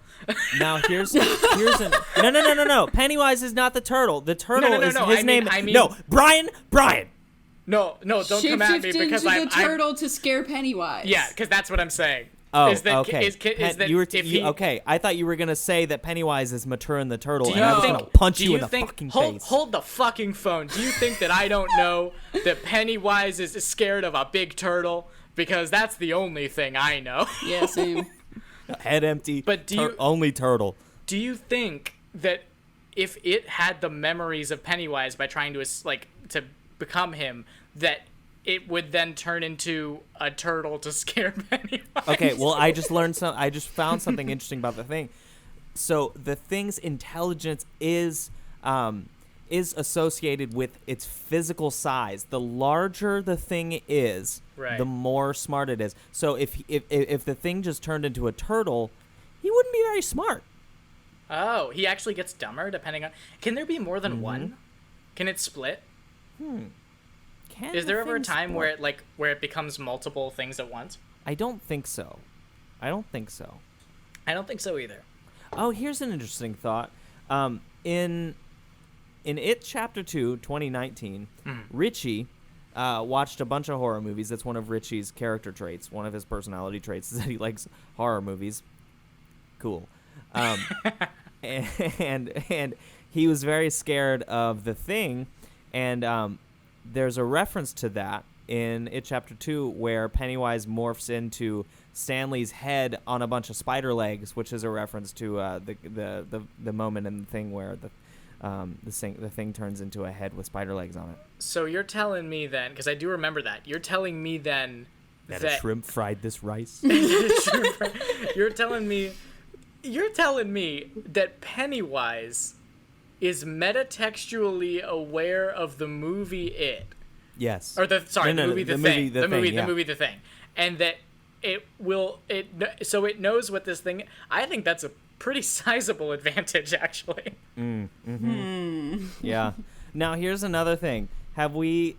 S4: Now here's no. Pennywise is not the turtle. The turtle
S2: No,
S4: is
S2: no.
S4: his name. No, Brian.
S2: No, don't come at me because
S3: the turtle to scare Pennywise.
S2: Yeah, because that's what I'm saying.
S4: Oh,
S2: okay.
S4: Okay, I thought you were gonna say that Pennywise is Maturin the turtle, and
S2: you
S4: I was
S2: think-
S4: gonna punch
S2: do
S4: you
S2: you
S4: in the
S2: think-
S4: fucking
S2: hold,
S4: face.
S2: Hold the fucking phone. Do you think that I don't know that Pennywise is scared of a big turtle? Because that's the only thing I know.
S3: Yeah, same.
S4: Head empty.
S2: But
S4: only turtle?
S2: Do you think that if it had the memories of Pennywise by trying to become him, that it would then turn into a turtle to scare Pennywise?
S4: Okay, well, I just found something interesting about the thing. So the thing's intelligence is associated with its physical size. The larger the thing is,
S2: right,
S4: the more smart it is. So if the thing just turned into a turtle, he wouldn't be very smart.
S2: Oh, he actually gets dumber depending on... Can there be more than one? Can it split? Is there ever a time where it becomes multiple things at once?
S4: I don't think so. I don't think so
S2: either.
S4: Oh, here's an interesting thought. In It Chapter 2, 2019, Richie watched a bunch of horror movies. That's one of Richie's character traits. One of his personality traits is that he likes horror movies. Cool. And he was very scared of The Thing, and there's a reference to that in It Chapter 2 where Pennywise morphs into Stanley's head on a bunch of spider legs, which is a reference to the moment in The Thing where the thing turns into a head with spider legs on it.
S2: So you're telling me then, because I do remember that, you're telling me then
S4: that a shrimp fried this rice?
S2: You're telling me that Pennywise is metatextually aware of the movie It.
S4: Yes.
S2: Or the movie The Thing. And that it knows what this thing... I think that's a pretty sizable advantage, actually.
S4: Yeah. Now here's another thing. Have we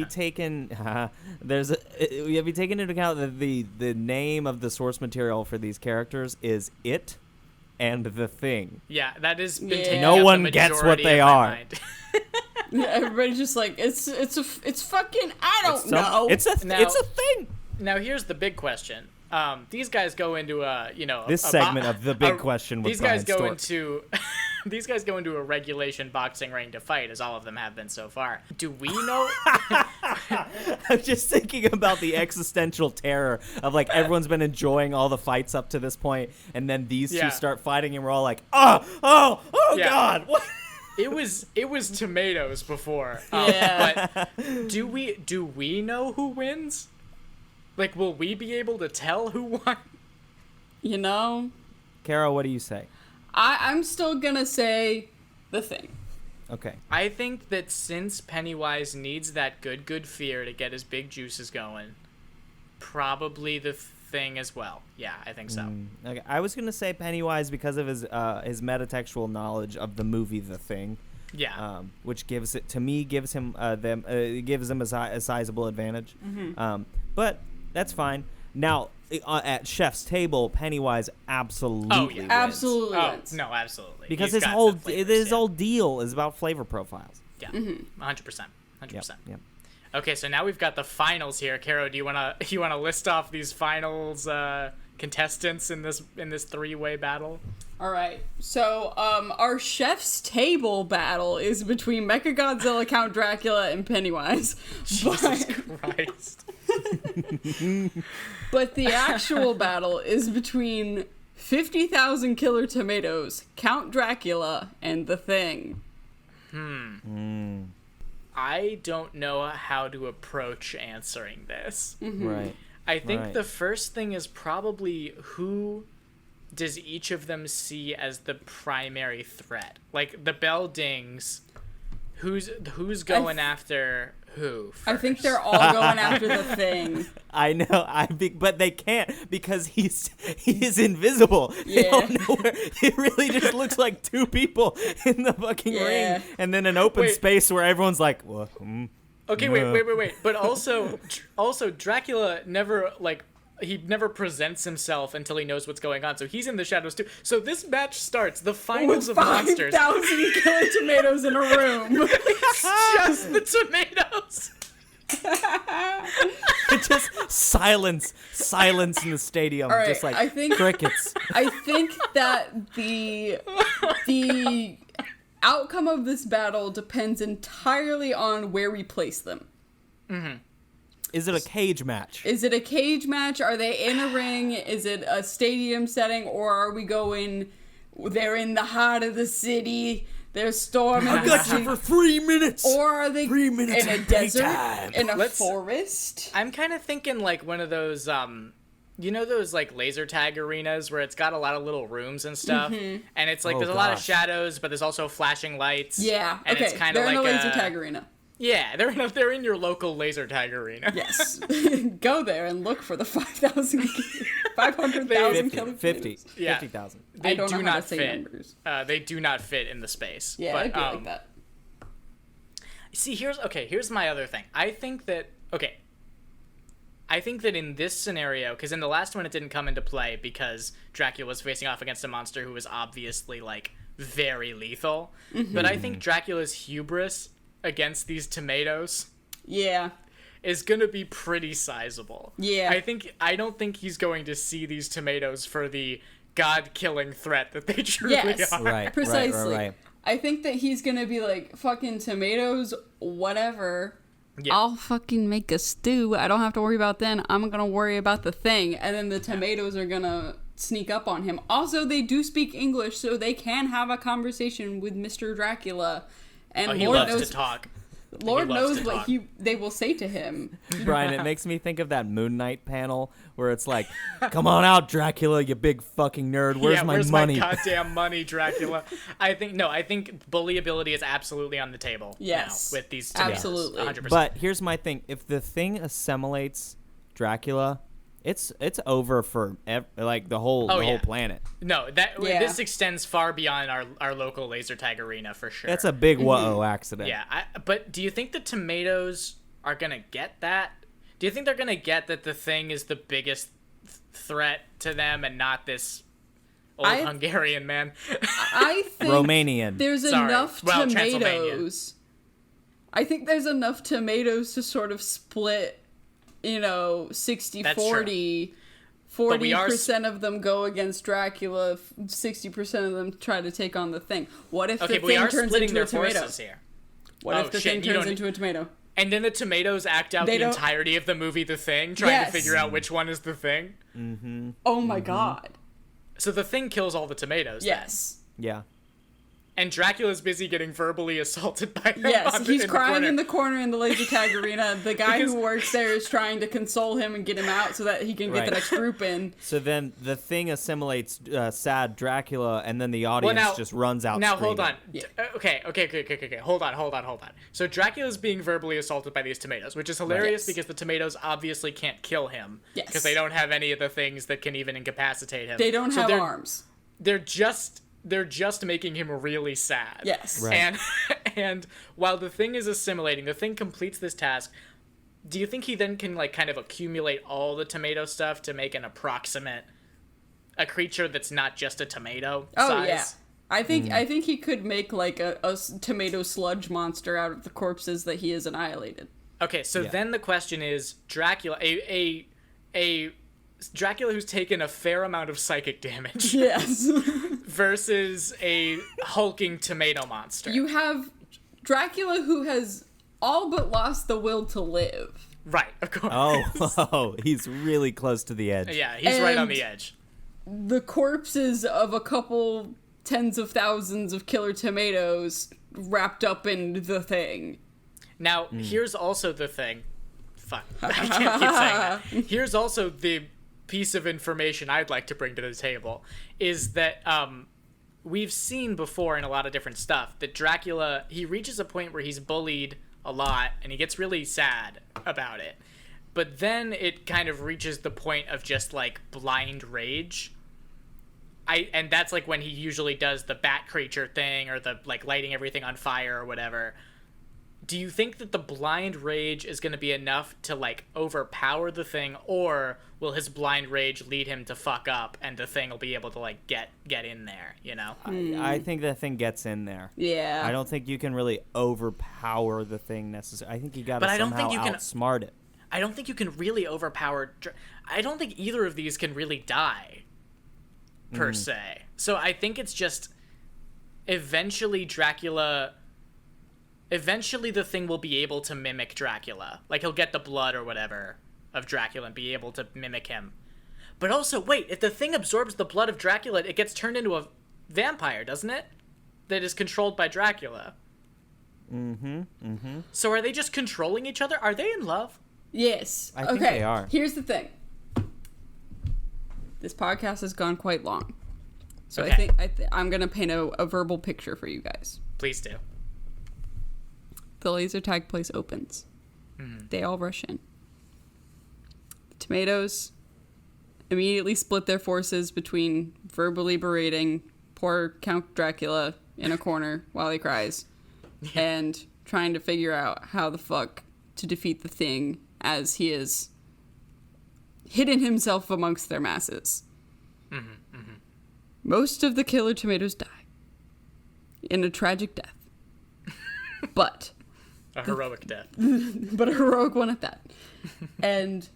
S4: taken have you taken into account that the name of the source material for these characters is It and The Thing?
S2: Yeah, that has been taking
S4: No
S2: up
S4: one
S2: the
S4: gets what
S2: majority
S4: they
S2: of my
S4: are.
S2: mind.
S3: Yeah, everybody's just like, it's fucking, I don't know.
S4: It's a thing.
S2: Now here's the big question. These guys go into
S4: this segment of the big question with Brian Stork.
S2: These guys go into a regulation boxing ring to fight, as all of them have been so far. Do we know?
S4: I'm just thinking about the existential terror of like everyone's been enjoying all the fights up to this point, and then these two start fighting, and we're all like, oh God, what?
S2: It was tomatoes before. But do we know who wins? Like, will we be able to tell who won?
S3: You know?
S4: Kara, what do you say?
S3: I'm still gonna say The Thing.
S4: Okay.
S2: I think that since Pennywise needs that good fear to get his big juices going, probably The Thing as well. Yeah, I think so.
S4: Okay. I was gonna say Pennywise because of his metatextual knowledge of the movie The Thing.
S2: Yeah.
S4: Which gives him a sizable advantage. But that's fine. Now, at Chef's Table, Pennywise absolutely wins.
S3: Absolutely
S2: Oh,
S3: wins.
S2: no, absolutely.
S4: Because
S2: He's
S4: his
S2: got
S4: whole deal is about flavor profiles.
S2: Yeah, 100%.
S4: Yep.
S2: Okay, so now we've got the finals here. Caro, do you wanna list off these finals contestants in this three-way battle?
S3: All right. So, our Chef's Table battle is between Mecha-Godzilla, Count Dracula, and Pennywise.
S2: Jesus Christ.
S3: But the actual battle is between 50,000 Killer Tomatoes, Count Dracula, and The Thing.
S2: I don't know how to approach answering this.
S4: Right.
S2: I think the first thing is probably who does each of them see as the primary threat? Like, the bell dings. Who's going after who first?
S3: I think they're all going after The Thing.
S4: I know, but they can't because he is invisible. They don't know where. It really just looks like two people in the fucking ring, and then an open space where everyone's like, "What?"
S2: Okay, wait. But also Dracula never he never presents himself until he knows what's going on. So he's in the shadows too. So this match starts the finals
S3: With
S2: of monsters.
S3: 5,000 killer tomatoes in a room.
S2: It's just the tomatoes.
S4: Just silence in the stadium.
S3: All right,
S4: just like
S3: I think-
S4: crickets.
S3: I think that the outcome of this battle depends entirely on where we place them.
S4: Is it a cage match?
S3: Is it a cage match? Are they in a ring? Is it a stadium setting? Or are we going, they're in the heart of the city, they're storming
S4: I
S3: the
S4: got
S3: city?
S4: you for 3 minutes.
S3: Or are they
S4: 3 minutes
S3: in a
S4: of
S3: desert,
S4: playtime.
S3: in a
S2: Let's-
S3: forest?
S2: I'm kind of thinking like one of those, you know those like laser tag arenas where it's got a lot of little rooms and stuff, and it's like
S4: Oh,
S2: there's a lot of
S4: gosh.
S2: shadows, but there's also flashing lights.
S3: Yeah,
S2: and
S3: okay,
S2: it's kind
S3: they're
S2: of
S3: in
S2: like
S3: a laser tag arena.
S2: Yeah, they're in your local laser tag arena.
S3: Yes. Go there and look for the 500,000 killer
S4: 50.
S3: tomatoes.
S2: Yeah.
S4: 50,000.
S2: They
S3: I don't
S2: do
S3: know how
S2: not
S3: to say
S2: fit.
S3: numbers.
S2: They do not fit in the space.
S3: Yeah,
S2: but,
S3: it'd be like that.
S2: See, here's my other thing. I think that in this scenario, because in the last one it didn't come into play because Dracula was facing off against a monster who was obviously like very lethal. But I think Dracula's hubris against these tomatoes
S3: Yeah.
S2: is gonna be pretty sizable.
S3: Yeah.
S2: I don't think he's going to see these tomatoes for the god-killing threat that they truly
S3: Yes.
S2: are.
S4: Right.
S3: Precisely.
S4: Right.
S3: I think that he's gonna be like, fucking tomatoes, whatever.
S2: Yeah.
S3: I'll fucking make a stew. I don't have to worry about then. I'm gonna worry about the thing. And then the tomatoes are gonna sneak up on him. Also, they do speak English, so they can have a conversation with Mr. Dracula. And
S2: Oh, he
S3: Lord
S2: loves
S3: knows,
S2: to talk.
S3: Lord
S2: He loves
S3: knows
S2: to
S3: what
S2: talk.
S3: they will say to him.
S4: Brian, it makes me think of that Moon Knight panel where it's like, "Come on out, Dracula, you big fucking nerd. Where's my money?"
S2: my goddamn money, Dracula? I think bully ability is absolutely on the table.
S3: Yes.
S2: Now with these tomatoes,
S3: Absolutely.
S2: 100%.
S4: But here's my thing: if the thing assimilates Dracula, it's over for the whole
S2: yeah.
S4: planet.
S2: no,
S3: Yeah.
S2: this extends far beyond our local laser tag arena for sure.
S4: That's a big whoa accident.
S2: yeah. But do you think the tomatoes are gonna get that? Do you think they're gonna get that the thing is the biggest threat to them and not this old Hungarian man?
S3: I think
S4: Romanian.
S3: there's
S2: Sorry.
S3: enough
S2: Well,
S3: tomatoes. I think there's enough tomatoes to sort of split, 60-40.
S2: But we are
S3: 40% of them go against Dracula, 60% of them try to take on the thing. What if
S2: Okay,
S3: the
S2: but we
S3: thing
S2: are
S3: turns
S2: splitting
S3: into
S2: their
S3: a tomato?
S2: forces here.
S3: What
S2: Oh,
S3: if the
S2: shit,
S3: thing
S2: you
S3: turns
S2: don't-
S3: into a tomato?
S2: And then the tomatoes act out
S3: They
S2: the
S3: don't-
S2: entirety of the movie The Thing, trying
S3: Yes.
S2: to figure out which one is the thing.
S3: Oh my god.
S2: So the thing kills all the tomatoes. then.
S3: Yes.
S4: Yeah.
S2: And Dracula's busy getting verbally assaulted by him.
S3: Yes, he's crying in
S2: the
S3: the corner in the laser tag arena. The guy
S2: Because-
S3: who works there is trying to console him and get him out so that he can get
S4: Right.
S3: the next group in.
S4: So then the thing assimilates sad Dracula, and then the audience just runs out.
S2: Now hold
S4: screaming.
S2: on.
S3: Yeah.
S2: Okay. Hold on. So Dracula's being verbally assaulted by these tomatoes, which is hilarious
S3: Yes.
S2: because the tomatoes obviously can't kill him.
S3: Yes.
S2: Because they don't have any of the things that can even incapacitate him.
S3: They don't
S2: So
S3: have
S2: they're-
S3: arms.
S2: They're just making him really sad.
S3: Yes.
S4: Right.
S2: And while the thing is assimilating, the thing completes this task. Do you think he then can kind of accumulate all the tomato stuff to make an approximate a creature that's not just a tomato
S3: Oh
S2: size?
S3: yeah. I think he could make a tomato sludge monster out of the corpses that he has annihilated.
S2: Okay, so
S4: Yeah.
S2: then the question is Dracula, a Dracula who's taken a fair amount of psychic damage
S3: Yes.
S2: versus a hulking tomato monster.
S3: You have Dracula who has all but lost the will to live.
S2: Right, of course.
S4: Oh, he's really close to the edge.
S2: Yeah, he's right on
S3: And-
S2: the edge.
S3: The corpses of a couple tens of thousands of killer tomatoes wrapped up in the thing.
S2: Now, here's also the thing. Fuck, I can't keep saying that. Here's also the piece of information I'd like to bring to the table, is that we've seen before in a lot of different stuff that Dracula, he reaches a point where he's bullied a lot, and he gets really sad about it. But then it kind of reaches the point of just, blind rage. And that's, when he usually does the bat creature thing, or the, lighting everything on fire or whatever. do you think that the blind rage is going to be enough to like overpower the thing, or will his blind rage lead him to fuck up and the thing will be able to like get in there, you know?
S4: I think the thing gets in there.
S3: Yeah.
S4: I don't think you can really overpower the thing necessarily. I think you got to
S2: But I don't
S4: somehow
S2: think you can-
S4: outsmart it.
S2: I don't think you can really overpower. I don't think either of these can really die, per se. So I think it's just eventually the thing will be able to mimic Dracula. Like, he'll get the blood or whatever of Dracula and be able to mimic him. But also, wait, if the thing absorbs the blood of Dracula, it gets turned into a vampire, doesn't it? That is controlled by Dracula. So are they just controlling each other? Are they in love?
S3: Yes.
S4: I think
S3: okay.
S4: they are.
S3: Here's the thing. This podcast has gone quite long. So
S2: Okay.
S3: I think I'm going to paint a verbal picture for you guys.
S2: Please do.
S3: The laser tag place opens. They all rush in. The tomatoes immediately split their forces between verbally berating poor Count Dracula in a corner while he cries and trying to figure out how the fuck to defeat the thing as he is hidden himself amongst their masses. Most of the killer tomatoes die in a tragic death. But
S2: A heroic death.
S3: a heroic one at that. And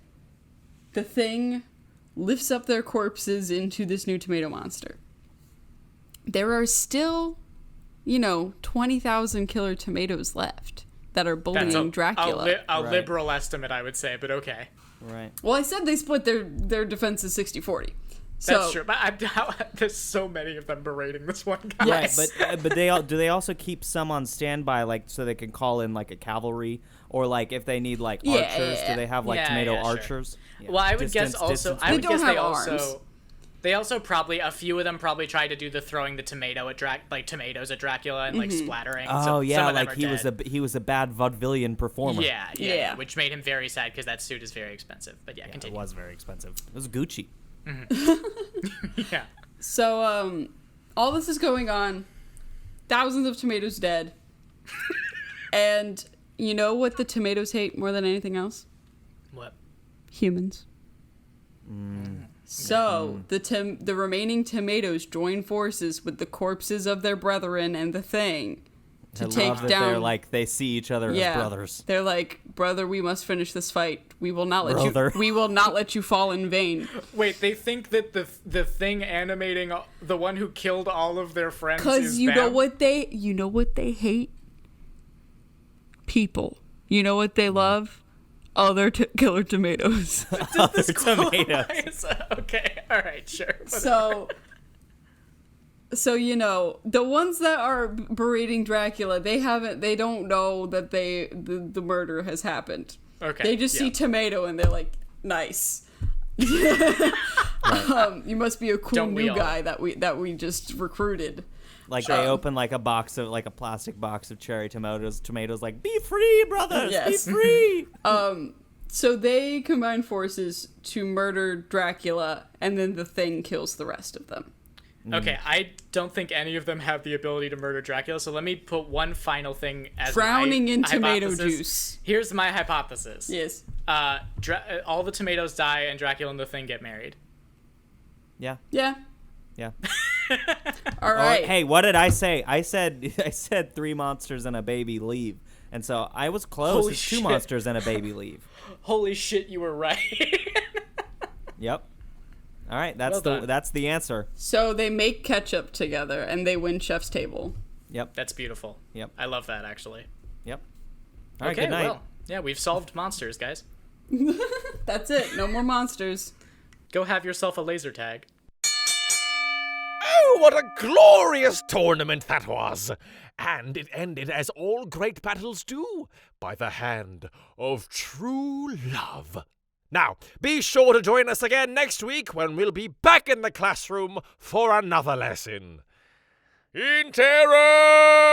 S3: the thing lifts up their corpses into this new tomato monster. There are still, 20,000 killer tomatoes left that are bullying Dracula.
S2: A
S4: Right.
S2: liberal estimate, I would say, but okay.
S4: Right.
S3: Well, I said they split their defenses 60-40.
S2: That's true. But there's so many of them berating this one guy.
S3: Yes.
S4: But do they also keep some on standby, like so they can call in like a cavalry, or like if they need like archers? Do they have like tomato
S2: sure.
S4: archers? Yeah.
S2: Well, I would guess also. I would
S3: They don't
S2: guess
S3: have
S2: they
S3: arms.
S2: also. They also probably a few of them probably tried to do the throwing the tomato at tomatoes at Dracula and like splattering.
S4: Oh
S2: Some
S4: yeah,
S2: of them
S4: like
S2: are
S4: he was a bad vaudevillian performer.
S2: Yeah, which made him very sad because that suit is very expensive. But yeah,
S4: It
S2: continue.
S4: was very expensive. It was Gucci.
S2: Yeah.
S3: So, all this is going on. Thousands of tomatoes dead. And you know what the tomatoes hate more than anything else?
S2: What?
S3: Humans. So, the remaining tomatoes join forces with the corpses of their brethren and the thing to
S4: I
S3: take
S4: love that
S3: down.
S4: they're like they see each other as brothers.
S3: They're like, brother, we must finish this fight. We will not let
S4: Brother.
S3: you. We will not let you fall in vain.
S2: Wait, they think that the thing animating the one who killed all of their friends
S3: Because
S2: is
S3: you know
S2: them?
S3: what they hate? People. You know what they love? Other killer tomatoes.
S4: Other tomatoes.
S2: Okay, all right, sure.
S3: So the ones that are berating Dracula, they don't know that the murder has happened.
S2: Okay.
S3: They just see tomato and they're like, nice. You must be a cool
S2: Don't we
S3: new
S2: all?
S3: guy that we just recruited.
S4: Like they open like a plastic box of cherry tomatoes. Tomatoes like, be free, brothers,
S3: Yes.
S4: be free.
S3: So they combine forces to murder Dracula, and then the thing kills the rest of them.
S2: Okay, I don't think any of them have the ability to murder Dracula, so let me put one final thing as
S3: Drowning
S2: my
S3: in tomato
S2: hypothesis.
S3: juice.
S2: Here's my hypothesis.
S3: Yes.
S2: All the tomatoes die and Dracula and the thing get married.
S4: Yeah,
S3: Yeah.
S4: yeah.
S3: All right.
S4: Hey, what did I say? I said 3 monsters and a baby leave, and so I was close.
S2: Holy
S4: It's 2
S2: shit.
S4: monsters and a baby leave.
S2: Holy shit, you were right.
S4: Yep. All right, that's
S2: Well done.
S4: that's the answer.
S3: So they make ketchup together, and they win chef's table.
S4: Yep.
S2: That's beautiful.
S4: Yep.
S2: I love that, actually.
S4: Yep. All right.
S2: Okay,
S4: Good night.
S2: well, yeah, we've solved monsters, guys.
S3: That's it. No more monsters.
S2: Go have yourself a laser tag.
S1: Oh, what a glorious tournament that was! And it ended as all great battles do, by the hand of true love. Now, be sure to join us again next week when we'll be back in the classroom for another lesson. In terror!